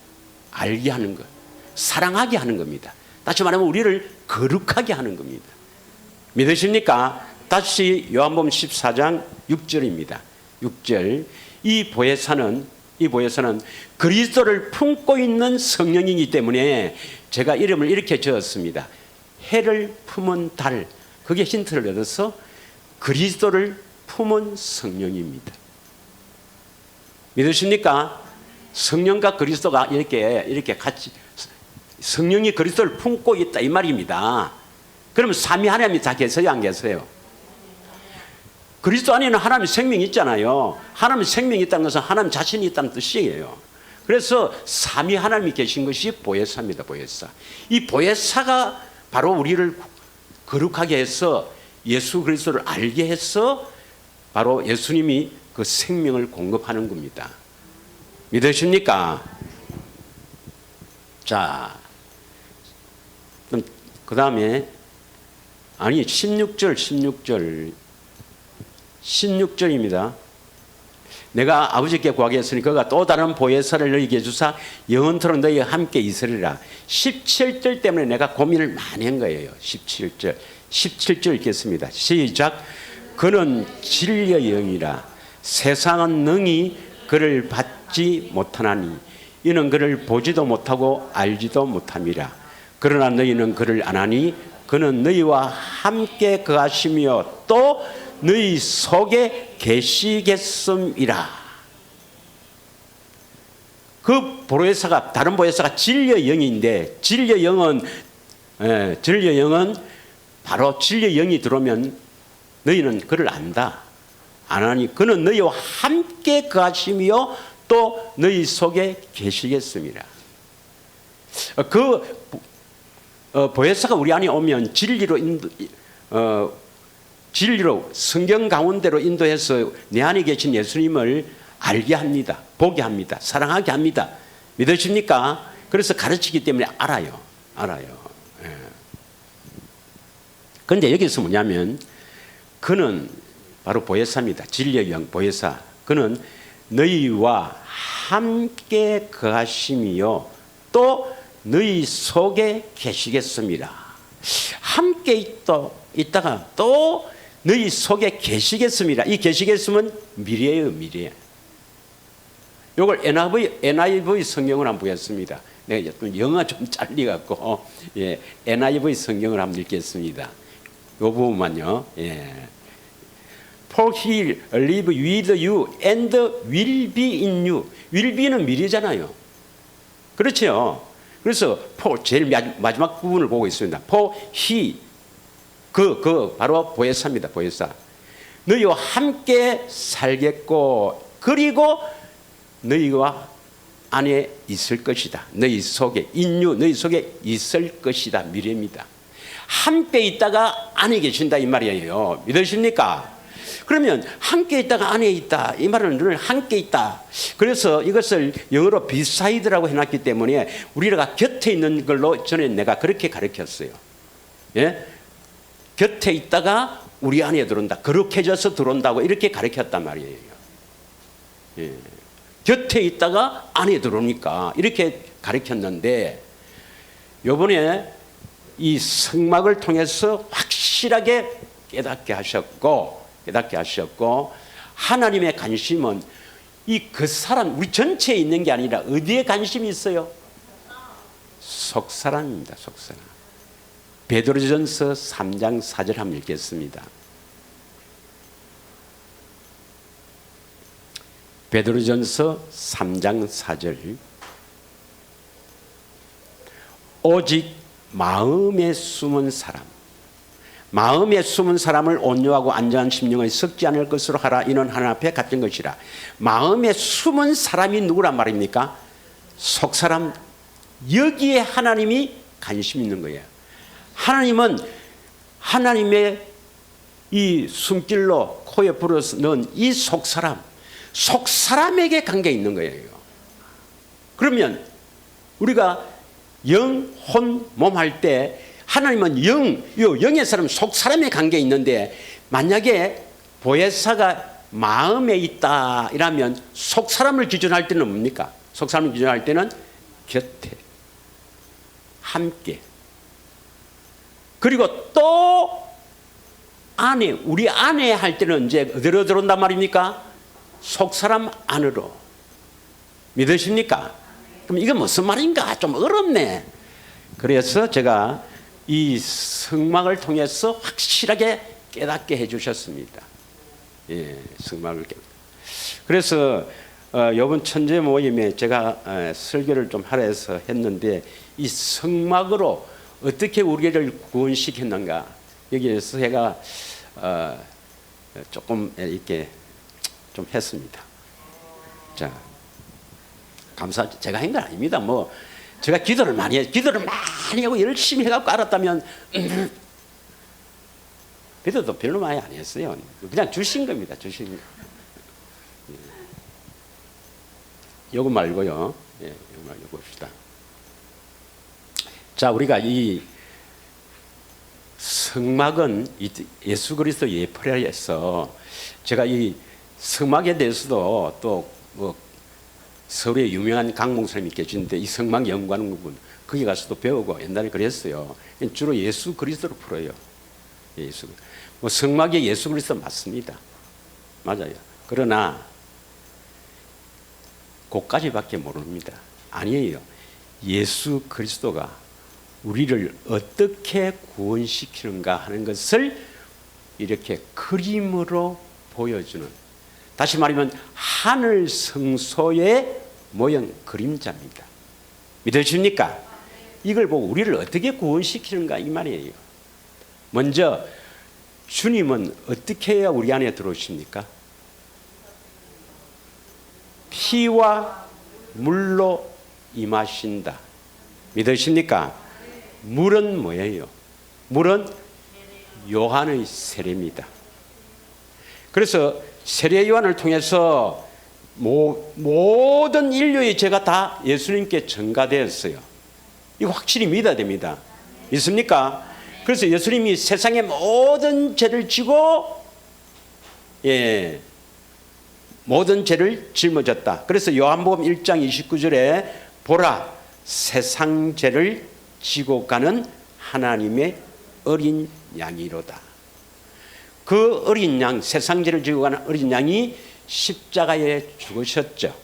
알게 하는 것, 사랑하게 하는 겁니다. 다시 말하면 우리를 거룩하게 하는 겁니다. 믿으십니까? 다시 요한복음 14장 6절입니다. 6절. 이 보혜사는 그리스도를 품고 있는 성령이기 때문에 제가 이름을 이렇게 지었습니다. 해를 품은 달. 그게 힌트를 얻어서 그리스도를 품은 성령입니다. 믿으십니까? 성령과 그리스도가 이렇게 같이, 성령이 그리스도를 품고 있다 이 말입니다. 그러면 삼위 하나님이 다 계세요, 안 계세요? 그리스도 안에는 하나님의 생명이 있잖아요. 하나님의 생명이 있다는 것은 하나님 자신이 있다는 뜻이에요. 그래서 삼위 하나님이 계신 것이 보혜사입니다. 보혜사. 이 보혜사가 바로 우리를 거룩하게 해서 예수 그리스도를 알게 해서 바로 예수님이 그 생명을 공급하는 겁니다. 믿으십니까? 자, 그 다음에 아니 16절입니다. 내가 아버지께 구하겠으니 그가 또 다른 보혜사를 너희에게 주사 영원토록 너희와 함께 있으리라. 17절 때문에 내가 고민을 많이 한 거예요. 17절 읽겠습니다. 시작. 그는 진리의 영이라. 세상은 능히 그를 받지 못하나니 이는 그를 보지도 못하고 알지도 못함이라. 그러나 너희는 그를 아나니 그는 너희와 함께 거하시며 또 너희 속에 계시겠음이라. 그 보혜사가, 다른 보혜사가 진리의 영인데, 진리의 영은 바로 진리의 영이 들어오면 너희는 그를 안다. 아나니 그는 너희와 함께 거하시며 또 너희 속에 계시겠습니다. 그 보혜사가 우리 안에 오면 진리로 성경 가운데로 인도해서 내 안에 계신 예수님을 알게 합니다. 보게 합니다. 사랑하게 합니다. 믿으십니까? 그래서 가르치기 때문에 알아요. 그런데 여기서 뭐냐면 그는 바로 보혜사입니다. 진리의 영 보혜사. 그는 너희와 함께 거하시며 또 너희 속에 계시겠습니다. 함께 있다가 또 너희 속에 계시겠습니다. 이 계시겠음은 미래예요, 미래. 이걸 NIV 성경을 한번 보겠습니다. 내가 영어가 좀 잘리갖고 NIV 성경을 한번 읽겠습니다. 이 부분만요. For he live with you and will be in you. will be는 미래잖아요. 그렇죠. 그래서 제일 마지막 부분을 보고 있습니다. he 바로 보혜사입니다. 보혜사. 너희와 함께 살겠고 그리고 너희와 안에 있을 것이다. 너희 속에 있을 것이다. 미래입니다. 함께 있다가 안에 계신다 이 말이에요. 믿으십니까? 그러면 함께 있다가 안에 있다 이 말은 늘 함께 있다. 그래서 이것을 영어로 beside라고 해놨기 때문에 우리가 곁에 있는 걸로 전에 내가 그렇게 가르쳤어요. 예? 곁에 있다가 우리 안에 들어온다. 거룩해져서 들어온다고 이렇게 가르쳤단 말이에요. 예. 곁에 있다가 안에 들어오니까 이렇게 가르쳤는데 이번에 이 성막을 통해서 확실하게 깨닫게 하셨고 하나님의 관심은 그 사람 우리 전체에 있는 게 아니라 어디에 관심이 있어요? 속사람입니다. 속사람. 베드로전서 3장 4절 한번 읽겠습니다. 베드로전서 3장 4절. 오직 마음에 숨은 사람을 온유하고 안전한 심령을 썩지 않을 것으로 하라. 이는 하나님 앞에 갇힌 것이라. 마음에 숨은 사람이 누구란 말입니까? 속사람. 여기에 하나님이 관심 있는 거예요. 하나님은 하나님의 이 숨길로 코에 불어 넣은 이 속사람에게 관계 있는 거예요. 그러면 우리가 영, 혼, 몸 할 때 하나님은 영의 사람, 속사람에 관계 있는데 만약에 보혜사가 마음에 있다 이라면 속사람을 기준할 때는 뭡니까? 속사람을 기준할 때는 곁에, 함께, 그리고 또 안에, 우리 안에 할 때는 이제 어디로 들어온단 말입니까? 속사람 안으로. 믿으십니까? 그럼 이게 무슨 말인가? 좀 어렵네. 그래서 제가 이 성막을 통해서 확실하게 깨닫게 해주셨습니다. 예, 성막을 그래서 이번 천재 모임에 제가 설교를 좀 하라 해서 했는데 이 성막으로 어떻게 우리를 구원시켰는가 여기에서 제가 조금 이렇게 좀 했습니다. 자, 제가 한 건 아닙니다. 뭐 제가 기도를 많이 하고 열심히 해갖고 알았다면 기도도 별로 많이 안 했어요. 그냥 주신 겁니다. 주신 거. 요거 말고요. 예, 요거 말고 봅시다. 자, 우리가 이 성막은 예수 그리스도 예표라 해서 제가 이 성막에 대해서도 또 뭐 서울에 유명한 강목사님이 계시는데 이 성막 연구하는 부분 거기 가서도 배우고 옛날에 그랬어요. 주로 예수 그리스도로 풀어요. 예수. 뭐 성막에 예수 그리스도 맞습니다. 맞아요. 그러나 그까지밖에 모릅니다. 아니에요. 예수 그리스도가 우리를 어떻게 구원시키는가 하는 것을 이렇게 그림으로 보여주는, 다시 말하면 하늘 성소의 모형 그림자입니다. 믿으십니까? 이걸 보고 우리를 어떻게 구원시키는가 이 말이에요. 먼저 주님은 어떻게 해야 우리 안에 들어오십니까? 피와 물로 임하신다. 믿으십니까? 물은 뭐예요? 물은 요한의 세례입니다. 그래서 세례 요한을 통해서 모든 인류의 죄가 다 예수님께 전가되었어요. 이거 확실히 믿어야 됩니다. 믿습니까? 그래서 예수님이 세상의 모든 죄를 지고 모든 죄를 짊어졌다. 그래서 요한복음 1장 29절에 보라 세상 죄를 지고 가는 하나님의 어린 양이로다. 그 어린 양, 세상 죄를 지고 가는 어린 양이 십자가에 죽으셨죠.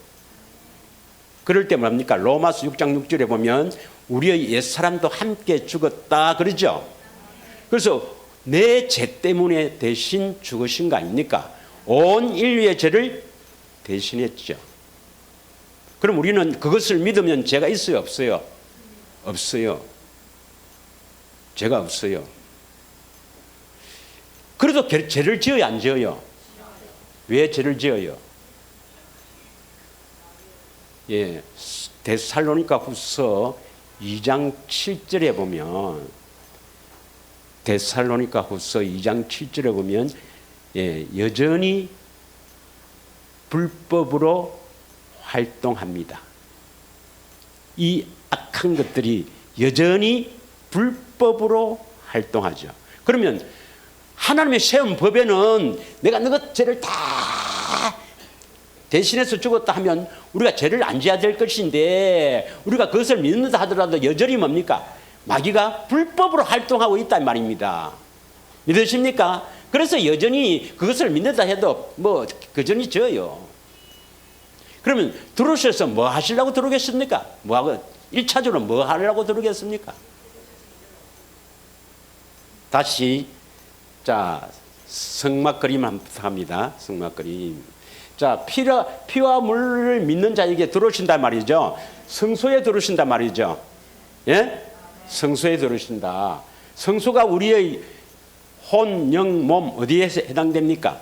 그럴 때 뭡니까? 로마서 6장 6절에 보면 우리의 옛사람도 함께 죽었다 그러죠. 그래서 내 죄 때문에 대신 죽으신 거 아닙니까? 온 인류의 죄를 대신했죠. 그럼 우리는 그것을 믿으면 죄가 있어요, 없어요? 없어요. 죄가 없어요. 그래도 죄를 지어야 안 지어요? 왜 죄를 지어요? 예, 데살로니가 후서 2장 7절에 보면 데살로니가 후서 2장 7절에 보면 예, 여전히 불법으로 활동합니다. 이 악한 것들이 여전히 불법으로 활동하죠. 그러면 하나님의 세운 법에는 내가 너희 죄를 다 대신해서 죽었다 하면 우리가 죄를 안 지어야 될 것인데 우리가 그것을 믿는다 하더라도 여전히 뭡니까? 마귀가 불법으로 활동하고 있단 말입니다. 믿으십니까? 그래서 여전히 그것을 믿는다 해도 뭐 여전히 져요. 그러면 들어오셔서 뭐 하시려고 들어오겠습니까? 뭐하고 1차적으로 뭐 하려고 들어오겠습니까? 다시 자 성막 그림 한번 합니다. 성막 그림. 자 피와 물을 믿는 자에게 들어오신단 말이죠. 성소에 들어오신단 말이죠. 예? 성소에 들어오신다. 성소가 우리의 혼, 영, 몸 어디에 해당됩니까?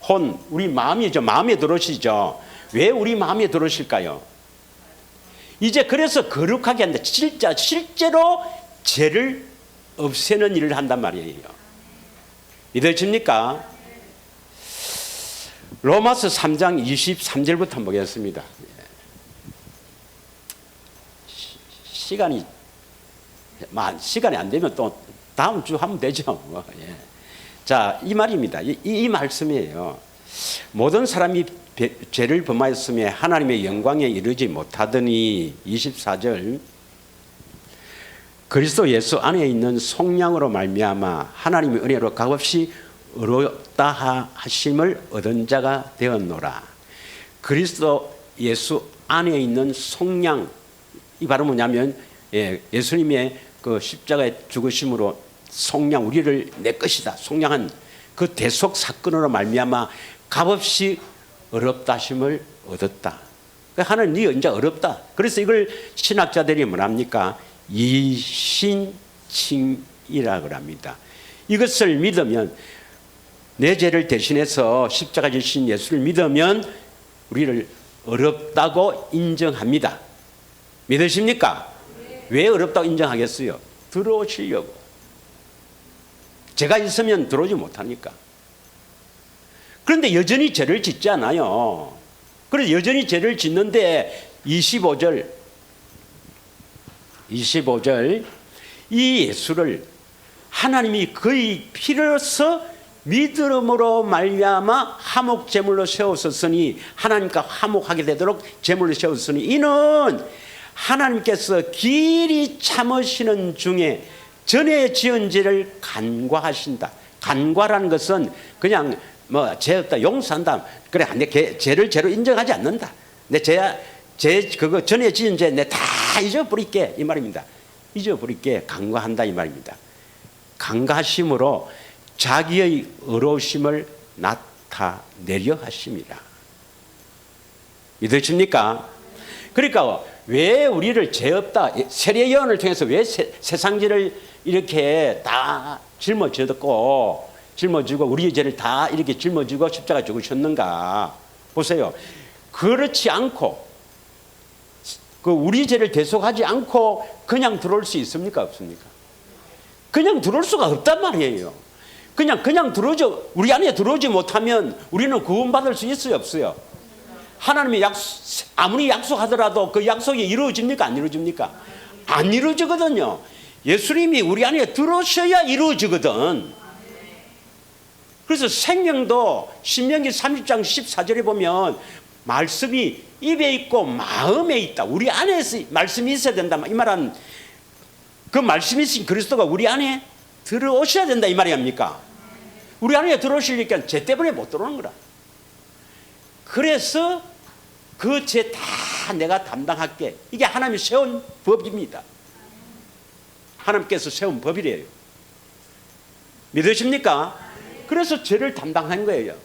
혼, 우리 마음이죠. 마음에 들어오시죠. 왜 우리 마음에 들어오실까요? 이제 그래서 거룩하게 한다. 실제로 죄를 없애는 일을 한단 말이에요. 믿어집니까? 로마서 3장 23절부터 한번 보겠습니다. 시간이 안 되면 또 다음 주 하면 되죠. 예. 자, 이 말입니다. 이 말씀이에요. 모든 사람이 죄를 범하였음에 하나님의 영광에 이르지 못하더니 24절 그리스도 예수 안에 있는 속량으로 말미암아 하나님의 은혜로 값없이 의롭다 하심을 얻은 자가 되었노라. 그리스도 예수 안에 있는 속량, 이 바로 뭐냐면 예수님의 그 십자가의 죽으심으로 속량, 우리를 내 것이다 속량한 그 대속 사건으로 말미암아 값없이 어렵다 하심을 얻었다. 하나님 네 언제 어렵다. 그래서 이걸 신학자들이 뭐랍니까? 이신칭이라고 합니다. 이것을 믿으면 내 죄를 대신해서 십자가 지신 예수를 믿으면 우리를 어렵다고 인정합니다. 믿으십니까? 왜 어렵다고 인정하겠어요? 들어오시려고. 죄가 있으면 들어오지 못하니까. 그런데 여전히 죄를 짓지 않아요. 그래서 여전히 죄를 짓는데 25절 이 예수를 하나님이 그의 피로서 믿음으로 말미암아 화목 제물로 세우셨으니 하나님과 화목하게 되도록 제물로 세우셨으니 이는 하나님께서 길이 참으시는 중에 전에 지은 죄를 간과하신다. 간과라는 것은 그냥 뭐 죄 없다 용서한다. 그래 내 죄를 죄로 인정하지 않는다. 내 죄 그거 전에 지은 죄 내 다 잊어버릴게 이 말입니다. 잊어버릴게 간과한다 이 말입니다. 간과하심으로 자기의 의로우심을 나타내려 하심이라. 믿으십니까? 그러니까 왜 우리를 죄 없다 세례 예언을 통해서 왜 세상 죄를 이렇게 다 짊어지고 우리의 죄를 다 이렇게 짊어지고 십자가 죽으셨는가 보세요. 그렇지 않고 그 우리 죄를 대속하지 않고 그냥 들어올 수 있습니까? 없습니까? 그냥 들어올 수가 없단 말이에요. 그냥 들어오죠. 우리 안에 들어오지 못하면 우리는 구원받을 수 있어요? 없어요? 하나님이 아무리 약속하더라도 그 약속이 이루어집니까? 안 이루어집니까? 안 이루어지거든요. 예수님이 우리 안에 들어오셔야 이루어지거든. 그래서 생명도 신명기 30장 14절에 보면 말씀이 입에 있고 마음에 있다. 우리 안에 말씀이 있어야 된다. 이 말은 그 말씀이 있으신 그리스도가 우리 안에 들어오셔야 된다. 이 말이 아닙니까? 우리 안에 들어오시니까 죄 때문에 못 들어오는 거라. 그래서 그 죄 다 내가 담당할게. 이게 하나님이 세운 법입니다. 하나님께서 세운 법이래요. 믿으십니까? 그래서 죄를 담당한 거예요.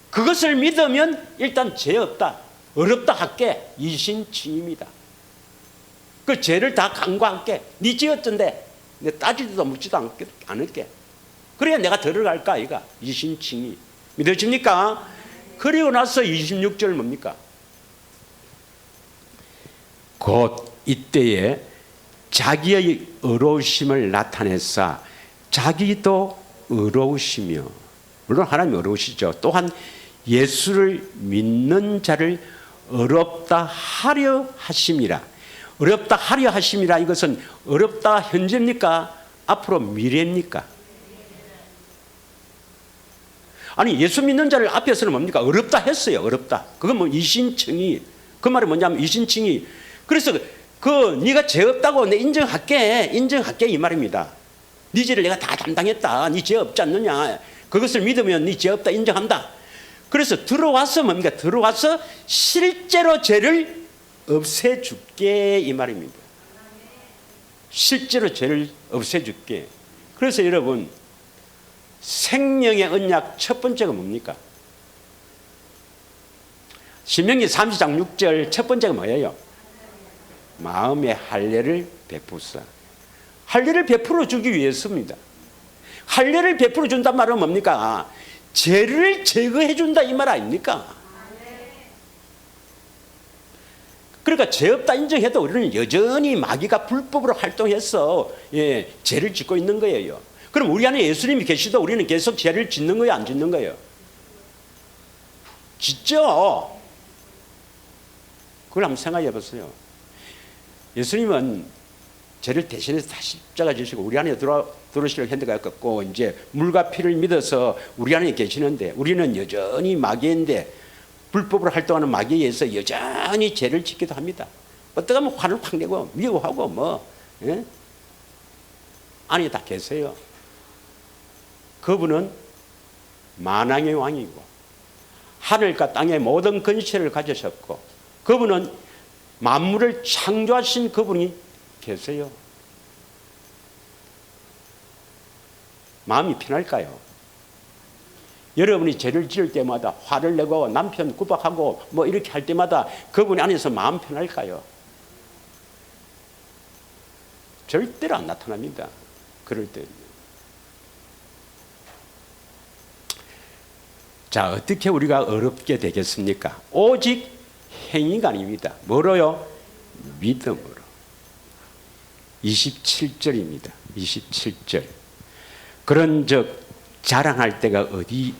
그것을 믿으면 일단 죄 없다, 어렵다 할게 이신칭입니다. 그 죄를 다 간과할게. 네 지었던데 내 따지지도 묻지도 않을게. 그래야 내가 들어갈까 이가 이신칭의. 믿어집니까? 그리고 나서 26절 뭡니까? 곧 이때에 자기의 의로우심을 나타내사 자기도 의로우시며, 물론 하나님 의로우시죠. 또한 예수를 믿는 자를 의롭다 하려 하심이라. 의롭다 하려 하심이라. 이것은 의롭다 현재입니까? 앞으로 미래입니까? 아니, 예수 믿는 자를 앞에서는 뭡니까? 어렵다 했어요. 어렵다. 그건 뭐 이신칭의. 그 말이 뭐냐면 이신칭의. 그래서 네가 죄 없다고 내 인정할게 이 말입니다. 네 죄를 내가 다 담당했다. 네 죄 없지 않느냐. 그것을 믿으면 네 죄 없다 인정한다. 그래서 들어와서 뭡니까? 들어와서 실제로 죄를 없애줄게 이 말입니다. 실제로 죄를 없애줄게. 그래서 여러분, 생명의 언약 첫 번째가 뭡니까? 신명기 30장 6절 첫 번째가 뭐예요? 마음의 할례를 베푸사. 할례를 베풀어 주기 위해서입니다. 할례를 베풀어 준단 말은 뭡니까? 죄를 제거해 준다 이 말 아닙니까? 그러니까 죄 없다 인정해도 우리는 여전히 마귀가 불법으로 활동해서 죄를 짓고 있는 거예요. 그럼 우리 안에 예수님이 계시도 우리는 계속 죄를 짓는 거예요, 안 짓는 거예요? 짓죠. 그걸 한번 생각해 보세요. 예수님은 죄를 대신해서 다 십자가 지시고 우리 안에 들어오시려고 했는데 갖고 이제 물과 피를 믿어서 우리 안에 계시는데, 우리는 여전히 마귀인데 불법으로 활동하는 마귀에 의해서 여전히 죄를 짓기도 합니다. 어떻게 하면 화를 확 내고 미워하고 안에 다 계세요. 그분은 만왕의 왕이고 하늘과 땅의 모든 권세를 가지셨고 그분은 만물을 창조하신 그분이 계세요. 마음이 편할까요? 여러분이 죄를 지을 때마다 화를 내고 남편 구박하고 뭐 이렇게 할 때마다 그분 안에서 마음 편할까요? 절대로 안 나타납니다. 그럴 때. 자, 어떻게 우리가 어렵게 되겠습니까? 오직 행위가 아닙니다. 뭐로요? 믿음으로. 27절입니다. 27절. 그런즉 자랑할 데가 어디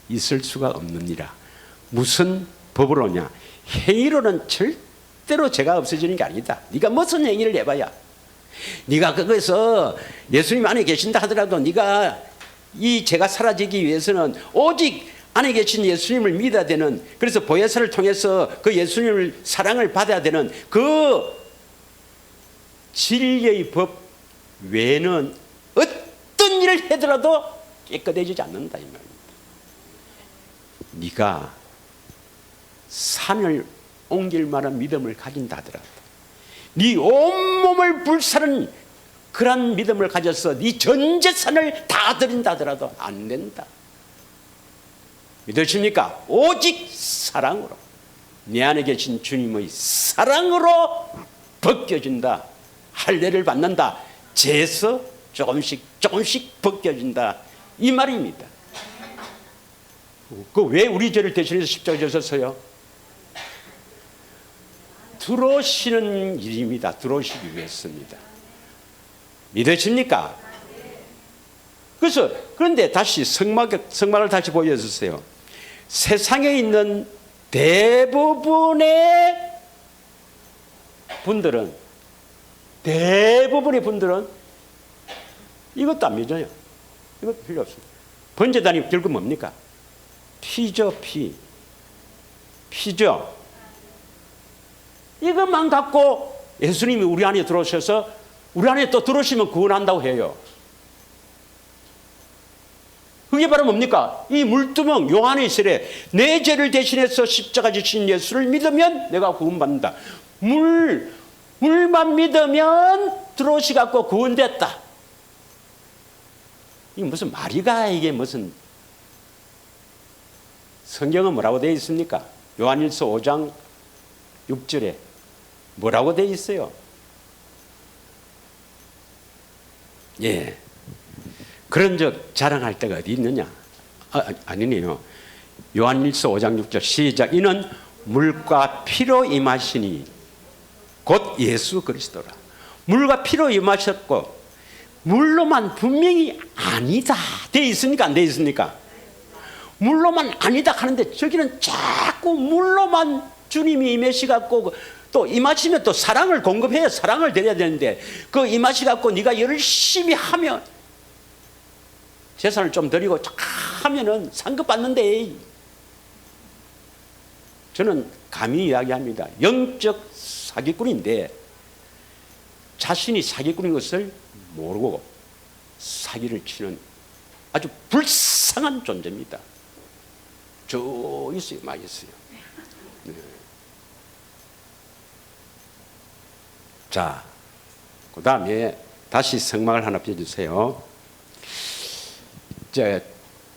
있을 수가 없느니라. 무슨 법으로냐? 행위로는 절대로 죄가 없어지는 게 아니다. 네가 무슨 행위를 해봐야, 네가 그거에서 예수님 안에 계신다 하더라도 네가 이 죄가 사라지기 위해서는 오직 안에 계신 예수님을 믿어야 되는, 그래서 보혜사를 통해서 그 예수님을 사랑을 받아야 되는 그 진리의 법 외에는 어떤 일을 하더라도 깨끗해지지 않는다 이 말입니다. 네가 산을 옮길 만한 믿음을 가진다 하더라도, 네 온몸을 불사른 그런 믿음을 가져서 네 전 재산을 다 드린다 하더라도 안 된다. 믿으십니까? 오직 사랑으로, 내 안에 계신 주님의 사랑으로 벗겨진다. 할례를 받는다. 죄에서 조금씩 벗겨진다 이 말입니다. 그 왜 우리 죄를 대신해서 십자가에 지셨어요? 들어오시는 일입니다. 들어오시기 위해서입니다. 믿으십니까? 그래서 그런데 다시 성막을 다시 보여주세요. 세상에 있는 대부분의 분들은 이것도 안 믿어요. 이것도 필요 없습니다. 번제단이 결국 뭡니까? 피죠, 피죠. 이것만 갖고 예수님이 우리 안에 들어오셔서 우리 안에 또 들어오시면 구원한다고 해요. 그게 바로 뭡니까? 이 물두멍 요한의 시래, 내 죄를 대신해서 십자가 지신 예수를 믿으면 내가 구원받는다. 물만 믿으면 들어오시 갖고 구원됐다. 이게 무슨 말이가, 이게 무슨. 성경은 뭐라고 되어 있습니까? 요한일서 5장 6절에 뭐라고 되어 있어요? 예. 그런 적 자랑할 때가 어디 있느냐? 아니네요. 요한일서 5장 6절 시작. 이는 물과 피로 임하시니 곧 예수 그리스도라. 물과 피로 임하셨고 물로만 분명히 아니다 돼 있습니까? 안 돼 있습니까? 물로만 아니다 하는데 저기는 자꾸 물로만 주님이 임하시갖고 또 임하시면 또 사랑을 공급해야 사랑을 드려야 되는데 그 임하시갖고 네가 열심히 하면 재산을 좀 드리고 하면은 상급 받는데 저는 감히 이야기합니다. 영적 사기꾼인데 자신이 사기꾼인 것을 모르고 사기를 치는 아주 불쌍한 존재입니다. 저 있어요, 막 있어요. 네. 자, 그 다음에 다시 성막을 하나 펴주세요.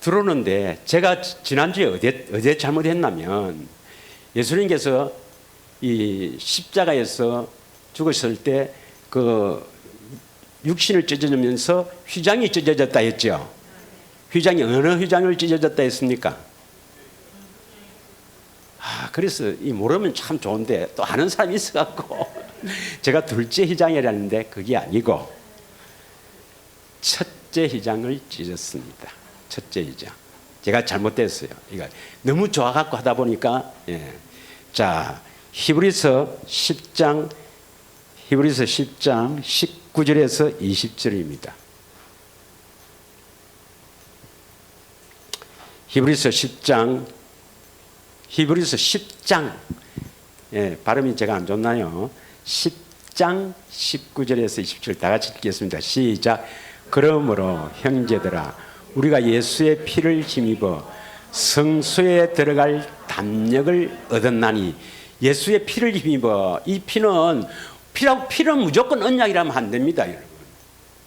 들어오는데 제가 지난주에 어디 잘못했냐면 예수님께서 이 십자가에서 죽으실 때 그 육신을 찢어지면서 휘장이 찢어졌다 했죠. 휘장이 어느 휘장을 찢어졌다 했습니까? 그래서 이 모르면 참 좋은데 또 아는 사람이 있어갖고 제가 둘째 휘장이라는데 그게 아니고 첫째 휘장을 찢었습니다. 첫째 휘장. 제가 잘못됐어요. 이거 너무 좋아갖고 하다 보니까 자 히브리서 10장 19절에서 20절입니다. 히브리서 10장 발음이 제가 안 좋나요? 10장 19절에서 20절 다 같이 읽겠습니다. 시작. 그러므로 형제들아 우리가 예수의 피를 힘입어 성소에 들어갈 담력을 얻었나니 예수의 피를 힘입어 이 피는 무조건 언약이라면 안 됩니다. 여러분.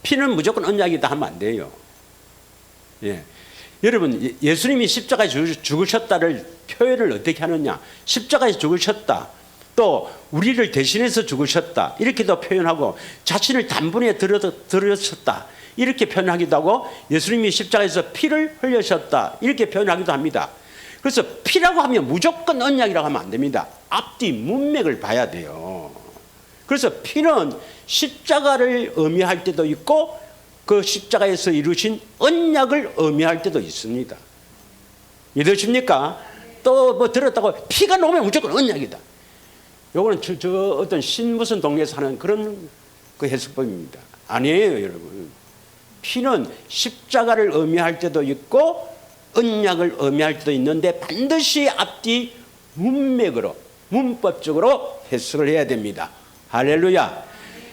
피는 무조건 언약이다 하면 안 돼요. 예. 여러분 예수님이 십자가에 죽으셨다를 표현을 어떻게 하느냐. 십자가에 죽으셨다. 또 우리를 대신해서 죽으셨다. 이렇게도 표현하고 자신을 단번에 들으셨다. 이렇게 표현하기도 하고 예수님이 십자가에서 피를 흘리셨다. 이렇게 표현하기도 합니다. 그래서 피라고 하면 무조건 언약이라고 하면 안 됩니다. 앞뒤 문맥을 봐야 돼요. 그래서 피는 십자가를 의미할 때도 있고 그 십자가에서 이루신 언약을 의미할 때도 있습니다. 믿으십니까? 또 뭐 들었다고 피가 나오면 무조건 언약이다. 요거는 저 어떤 신무슨 동네에서 하는 그런 그 해석법입니다. 아니에요, 여러분. 피는 십자가를 의미할 때도 있고 언약을 의미할 때도 있는데 반드시 앞뒤 문맥으로 문법적으로 해석을 해야 됩니다. 할렐루야.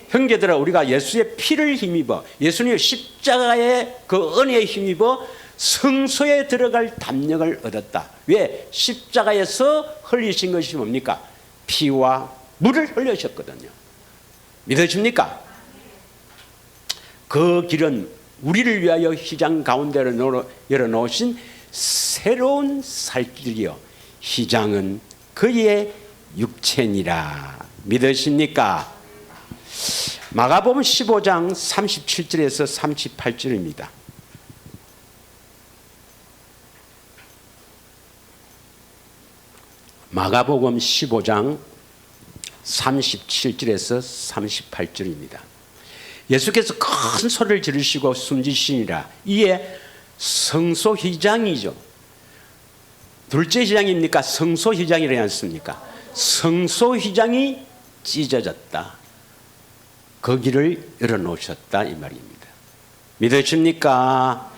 형제들아 우리가 예수의 피를 힘입어 예수님의 십자가의 그 은혜에 힘입어 성소에 들어갈 담력을 얻었다. 왜? 십자가에서 흘리신 것이 뭡니까? 피와 물을 흘리셨거든요. 믿으십니까? 그 길은 우리를 위하여 휘장 가운데로 열어놓으신 새로운 살길이요 휘장은 그의 육체니라. 믿으십니까? 마가복음 15장 37절에서 38절입니다. 마가복음 15장 37절에서 38절입니다. 예수께서 큰 소리를 지르시고 숨지시니라. 이에 성소 휘장이죠. 둘째 휘장입니까? 성소 휘장이라지 않습니까? 성소 휘장이 찢어졌다. 거기를 열어놓으셨다 이 말입니다. 믿으십니까?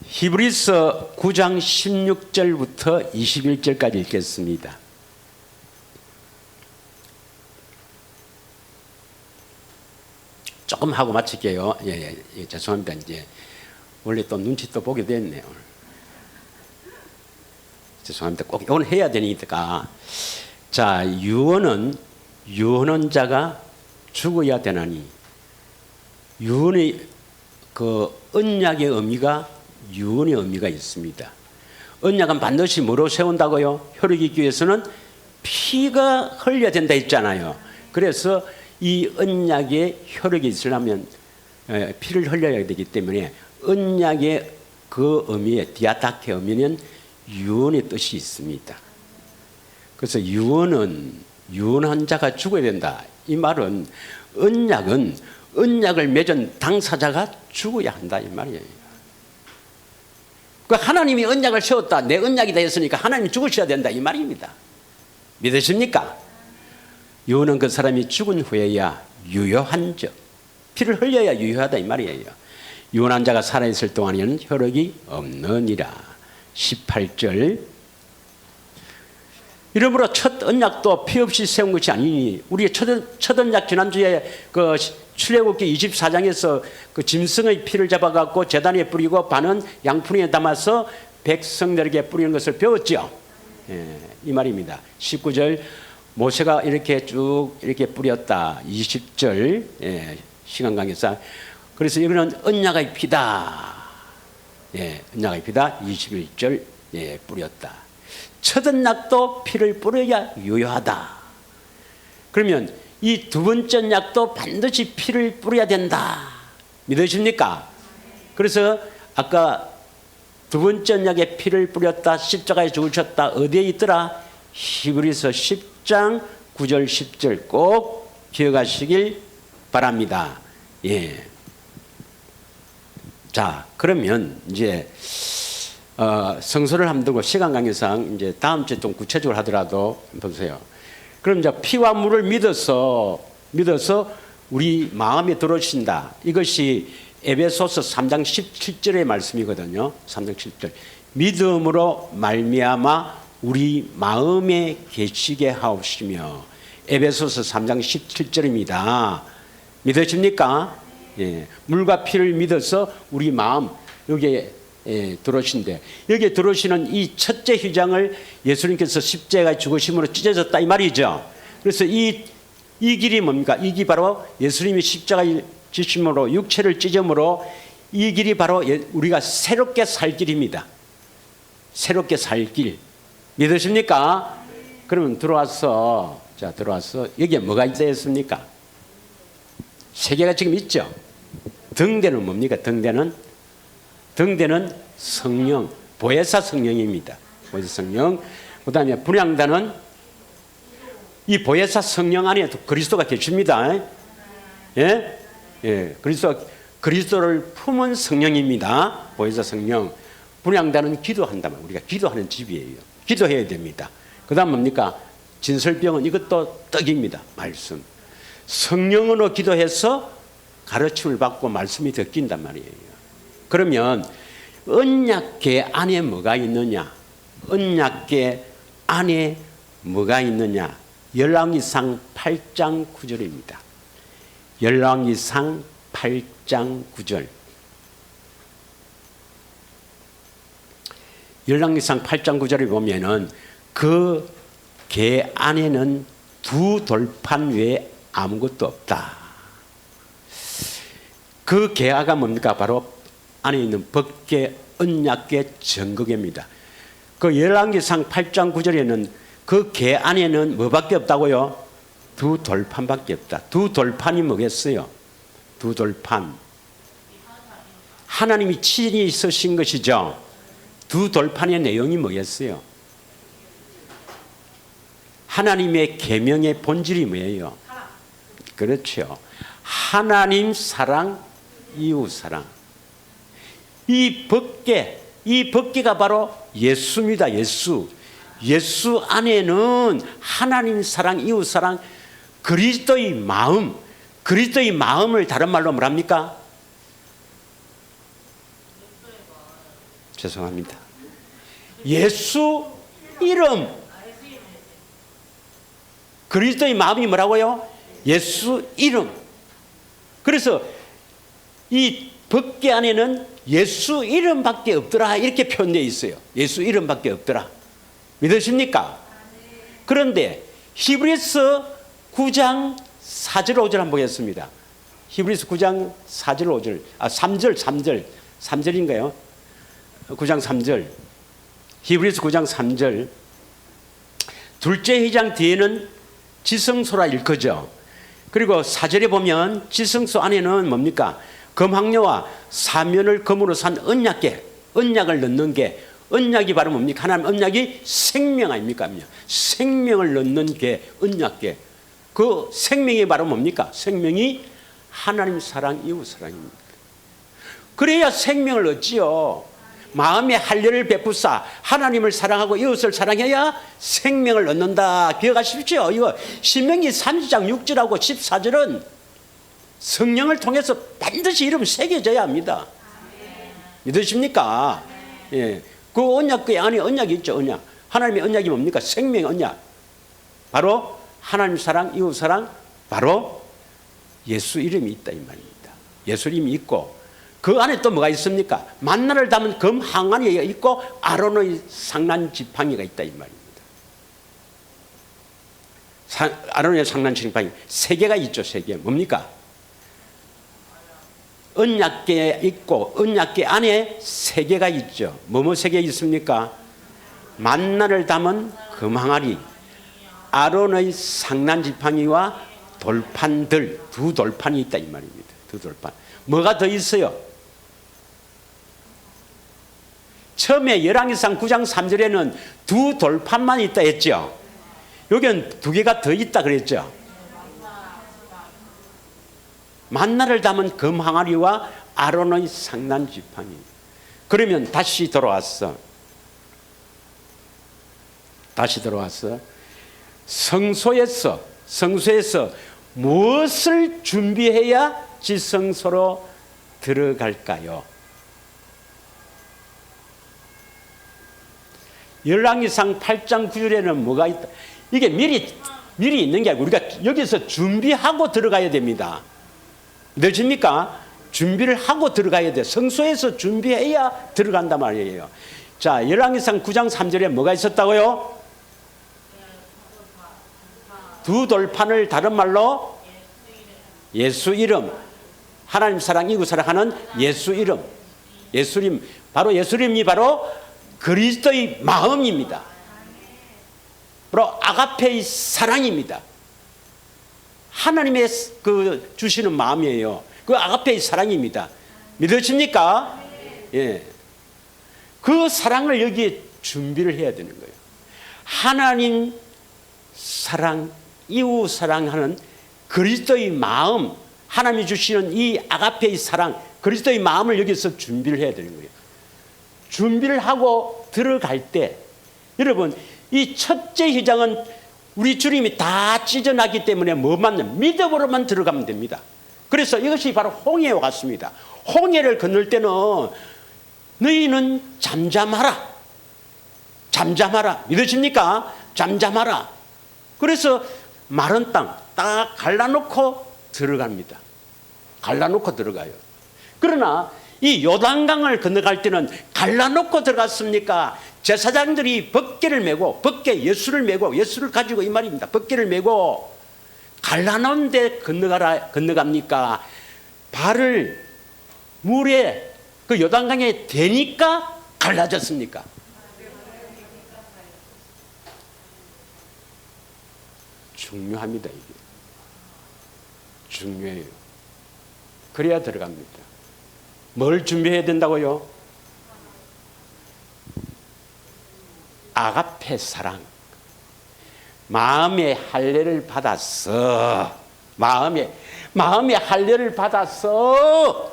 히브리서 9장 16절부터 21절까지 읽겠습니다. 조금 하고 마칠게요. 죄송합니다. 이제 원래 또 눈치 또 보게 됐네요. 죄송합니다. 꼭 이건 해야 되니까. 자, 유언은 자가 죽어야 되나니 유언의 그 언약의 의미가 유언의 의미가 있습니다. 언약은 반드시 뭐로 세운다고요? 혈육 있기 위해서는 피가 흘려야 된다 했잖아요. 그래서 이 언약의 혈육이 있으려면 피를 흘려야 되기 때문에 언약의 그 의미에 디아다케 의미는 유언의 뜻이 있습니다. 그래서 유언은 유언한 자가 죽어야 된다. 이 말은 언약을 맺은 당사자가 죽어야 한다 이 말이에요. 그 하나님이 언약을 세웠다. 내 언약이다 했으니까 하나님이 죽으셔야 된다 이 말입니다. 믿으십니까? 유언은 그 사람이 죽은 후에야 유효한 적. 피를 흘려야 유효하다 이 말이에요. 유언한 자가 살아있을 동안에는 효력이 없느니라. 18절. 이러므로 첫 언약도 피 없이 세운 것이 아니니 우리의 첫 언약 지난주에 그 출애굽기 24장에서 그 짐승의 피를 잡아갖고 제단에 뿌리고 반은 양푼에 담아서 백성들에게 뿌리는 것을 배웠죠. 이 말입니다. 19절 모세가 이렇게 쭉 이렇게 뿌렸다. 20절 시간 관계상 그래서 이거는 언약의 피다. 언약의 피다. 21절 뿌렸다. 첫 언약도 피를 뿌려야 유효하다. 그러면 이 두 번째 언약도 반드시 피를 뿌려야 된다. 믿으십니까? 그래서 아까 두 번째 언약에 피를 뿌렸다. 십자가에 죽으셨다. 어디에 있더라? 히브리서 10장 9절 10절 꼭 기억하시길 바랍니다. 자, 그러면 이제 성서를 한번 들고 시간 관계상 이제 다음 주에 좀 구체적으로 하더라도 보세요. 그럼 이제 피와 물을 믿어서 우리 마음에 들어오신다. 이것이 에베소서 3장 17절의 말씀이거든요. 3장 17절. 믿음으로 말미암아 우리 마음에 계시게 하옵시며. 에베소서 3장 17절입니다. 믿으십니까? 물과 피를 믿어서 우리 마음 여기에 들어오신데 여기에 들어오시는 이 첫째 휘장을 예수님께서 십자가에 죽으심으로 찢어졌다 이 말이죠. 그래서 이 길이 뭡니까? 이 길이 바로 예수님이 십자가에 지심으로 육체를 찢음으로 이 길이 바로 우리가 새롭게 살 길입니다. 새롭게 살 길. 믿으십니까? 그러면 들어와서 여기에 뭐가 있습니까? 세 개가 지금 있죠. 등대는 뭡니까? 등대는 성령, 보혜사 성령입니다. 보혜사 성령. 그 다음에 분향단은 이 보혜사 성령 안에 그리스도가 계십니다. 그리스도를 품은 성령입니다. 보혜사 성령. 분향단은 기도한다면 우리가 기도하는 집이에요. 기도해야 됩니다. 그 다음 뭡니까? 진설병은 이것도 떡입니다. 말씀. 성령으로 기도해서 가르침을 받고 말씀이 듣긴단 말이에요. 그러면 언약궤 안에 뭐가 있느냐? 언약궤 안에 뭐가 있느냐? 열왕기상 8장 9절입니다. 열왕기상 8장 9절. 열왕기상 8장 9절에 보면은 그 궤 안에는 두 돌판 외에 아무것도 없다. 그 궤가 뭡니까? 바로 안에 있는 법궤, 언약궤, 정거궤입니다. 그 열왕기상 8장 9절에는 그 궤 안에는 뭐밖에 없다고요? 두 돌판밖에 없다. 두 돌판이 뭐겠어요? 두 돌판. 하나님이 친히 쓰신 것이죠. 두 돌판의 내용이 뭐겠어요? 하나님의 계명의 본질이 뭐예요? 그렇죠. 하나님 사랑, 이웃 사랑. 이 법궤가 바로 예수입니다. 예수 안에는 하나님 사랑, 이웃 사랑, 그리스도의 마음을 다른 말로 뭐랍니까? 죄송합니다. 예수 이름. 그리스도의 마음이 뭐라고요? 예수 이름. 그래서 이 법궤 안에는 예수 이름밖에 없더라 이렇게 표현되어 있어요. 예수 이름밖에 없더라. 믿으십니까? 그런데 히브리서 9장 4절 5절 한번 보겠습니다. 히브리서 9장 4절 5절 3절인가요? 9장 3절. 히브리서 9장 3절. 둘째 휘장 뒤에는 지성소라 일컫죠. 그리고 4절에 보면 지성소 안에는 뭡니까? 금학료와 사면을 금으로 산 언약계, 언약을 넣는 게, 언약이 바로 뭡니까? 하나님 언약이 생명 아닙니까? 생명을 넣는 게 언약계. 그 생명이 바로 뭡니까? 생명이 하나님 사랑, 이웃 사랑입니다. 그래야 생명을 얻지요. 마음의 할례를 베푸사 하나님을 사랑하고 이웃을 사랑해야 생명을 얻는다. 기억하십시오. 이거 신명기 3장 6절하고 14절은 성령을 통해서 반드시 이름 새겨져야 합니다. 믿으십니까? 예. 그 언약 그 안에 언약이 있죠. 언약. 하나님의 언약이 뭡니까? 생명의 언약. 바로 하나님 사랑, 이웃 사랑, 바로 예수 이름이 있다 이 말입니다. 예수 이름이 있고 그 안에 또 뭐가 있습니까? 만나를 담은 금 항아리가 있고 아론의 상난 지팡이가 있다 이 말입니다. 아론의 상난 지팡이 세 개가 있죠. 세 개. 뭡니까? 언약궤 있고 언약궤 안에 세 개가 있죠. 뭐뭐 세 개 있습니까? 만나를 담은 금 항아리, 아론의 상난 지팡이와 돌판들, 두 돌판이 있다 이 말입니다. 두 돌판. 뭐가 더 있어요? 처음에 열왕기상 9장 3절에는 두 돌판만 있다 했죠. 여기는 두 개가 더 있다 그랬죠. 만나를 담은 금 항아리와 아론의 상난 지팡이. 그러면 다시 돌아왔어. 성소에서 무엇을 준비해야 지성소로 들어갈까요? 열왕기상 8장 9절에는 뭐가 있다? 이게 미리 있는 게 아니고 우리가 여기서 준비하고 들어가야 됩니다. 늦습니까? 준비를 하고 들어가야 돼. 성소에서 준비해야 들어간단 말이에요. 자, 열왕기상 9장 3절에 뭐가 있었다고요? 두 돌판을 다른 말로 예수 이름. 하나님 사랑, 이웃 사랑하는 예수 이름. 예수님, 바로 예수님이 바로 그리스도의 마음입니다. 바로 아가페의 사랑입니다. 하나님의 그 주시는 마음이에요. 그 아가페의 사랑입니다. 믿으십니까? 예. 그 사랑을 여기에 준비를 해야 되는 거예요. 하나님 사랑, 이웃 사랑하는 그리스도의 마음, 하나님이 주시는 이 아가페의 사랑, 그리스도의 마음을 여기서 준비를 해야 되는 거예요. 준비를 하고 들어갈 때 여러분 이 첫째 휘장은 우리 주님이 다 찢어놨기 때문에 뭐만 믿음으로만 들어가면 됩니다. 그래서 이것이 바로 홍해와 같습니다. 홍해를 건널 때는 너희는 잠잠하라. 믿으십니까? 잠잠하라. 그래서 마른 땅 딱 갈라놓고 들어갑니다. 갈라놓고 들어가요. 그러나 이 요단강을 건너갈 때는 갈라놓고 들어갔습니까? 제사장들이 벗개를 메고 예수를 메고 예수를 가지고 이 말입니다. 벗개를 메고 갈라놓은 데 건너갑니까? 발을 물에 그 요단강에 대니까 갈라졌습니까? 중요합니다. 이게 중요해요. 그래야 들어갑니다. 뭘 준비해야 된다고요? 아가페 사랑. 마음의 할례를 받았어. 마음의 할례를 받았어.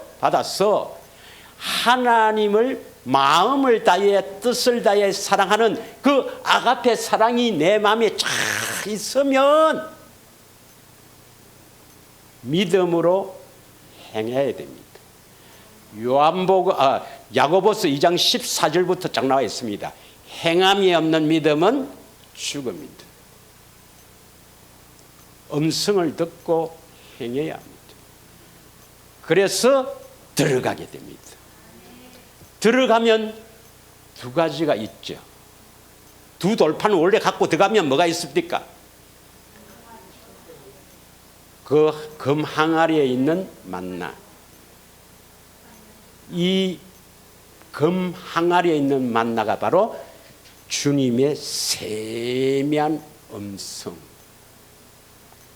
하나님을 마음을 다해 뜻을 다해 사랑하는 그 아가페 사랑이 내 마음에 쫙 있으면 믿음으로 행해야 됩니다. 야고보서 2장 14절부터 쫙 나와 있습니다. 행함이 없는 믿음은 죽음이다. 음성을 듣고 행해야 합니다. 그래서 들어가게 됩니다. 들어가면 두 가지가 있죠. 두 돌판을 원래 갖고 들어가면 뭐가 있습니까? 그 금 항아리에 있는 만나. 이 금 항아리에 있는 만나가 바로 주님의 세미한 음성.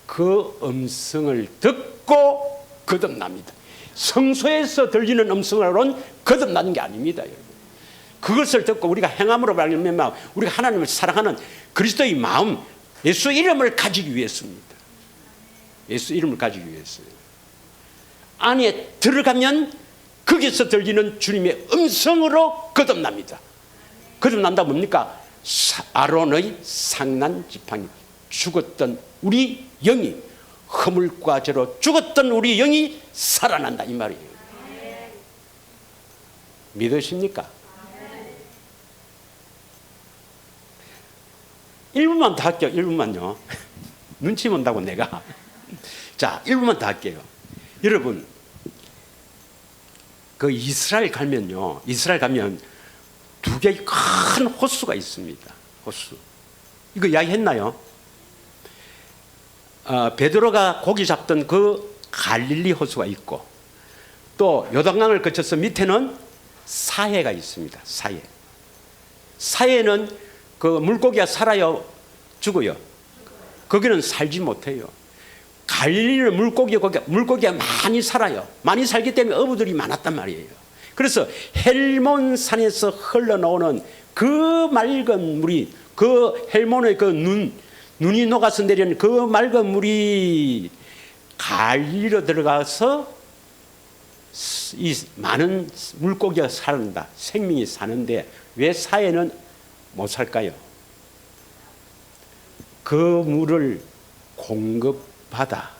그 음성을 듣고 거듭납니다. 성소에서 들리는 음성으로는 거듭나는 게 아닙니다, 여러분. 그것을 듣고 우리가 행함으로 말미암아 우리가 하나님을 사랑하는 그리스도의 마음, 예수 이름을 가지기 위해서입니다. 예수 이름을 가지기 위해서요. 안에 들어가면 거기서 들리는 주님의 음성으로 거듭납니다. 거듭난다 뭡니까? 아론의 상난 지팡이, 죽었던 우리 영이, 허물과 죄로 죽었던 우리 영이 살아난다 이 말이에요. 믿으십니까? 1분만 더 할게요. 1분만요. 눈치 본다고 내가. 자, 1분만 더 할게요. 여러분, 그 이스라엘 가면요, 이스라엘 가면 두 개의 큰 호수가 있습니다. 호수. 이거 이야기했나요? 베드로가 고기 잡던 그 갈릴리 호수가 있고, 또 요단강을 거쳐서 밑에는 사해가 있습니다. 사해. 사해는 그 물고기가 살아요, 죽어요? 거기는 살지 못해요. 갈릴리는 물고기가 많이 살아요. 많이 살기 때문에 어부들이 많았단 말이에요. 그래서 헬몬산에서 흘러나오는 그 맑은 물이, 그 헬몬의 그 눈이 녹아서 내리는 그 맑은 물이 갈릴리로 들어가서 이 많은 물고기가 산다, 생명이 사는데 왜 사해는 못 살까요? 그 물을 공급받아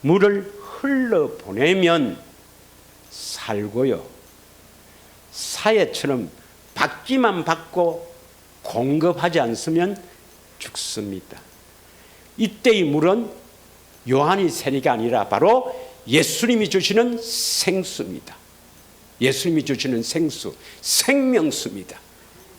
물을 흘러보내면 살고요, 사해처럼 받기만 받고 공급하지 않으면 죽습니다. 이때의 물은 요한이 새는 게 아니라 바로 예수님이 주시는 생수입니다. 예수님이 주시는 생수, 생명수입니다.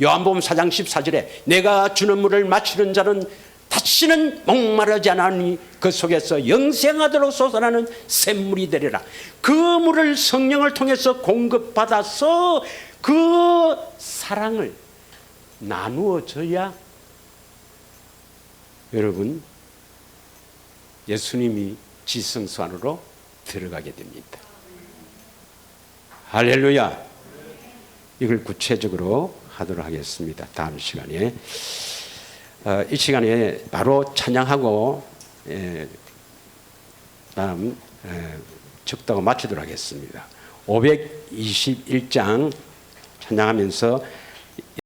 요한복음 4장 14절에 내가 주는 물을 마시는 자는 다시는 목마르지 않으니 그 속에서 영생하도록 솟아나는 샘물이 되리라. 그 물을 성령을 통해서 공급받아서 그 사랑을 나누어져야 여러분 예수님이 지성소 안으로 들어가게 됩니다. 할렐루야. 이걸 구체적으로 하도록 하겠습니다. 다음 시간에. 이 시간에 바로 찬양하고 다음 적다고 마치도록 하겠습니다. 521장 찬양하면서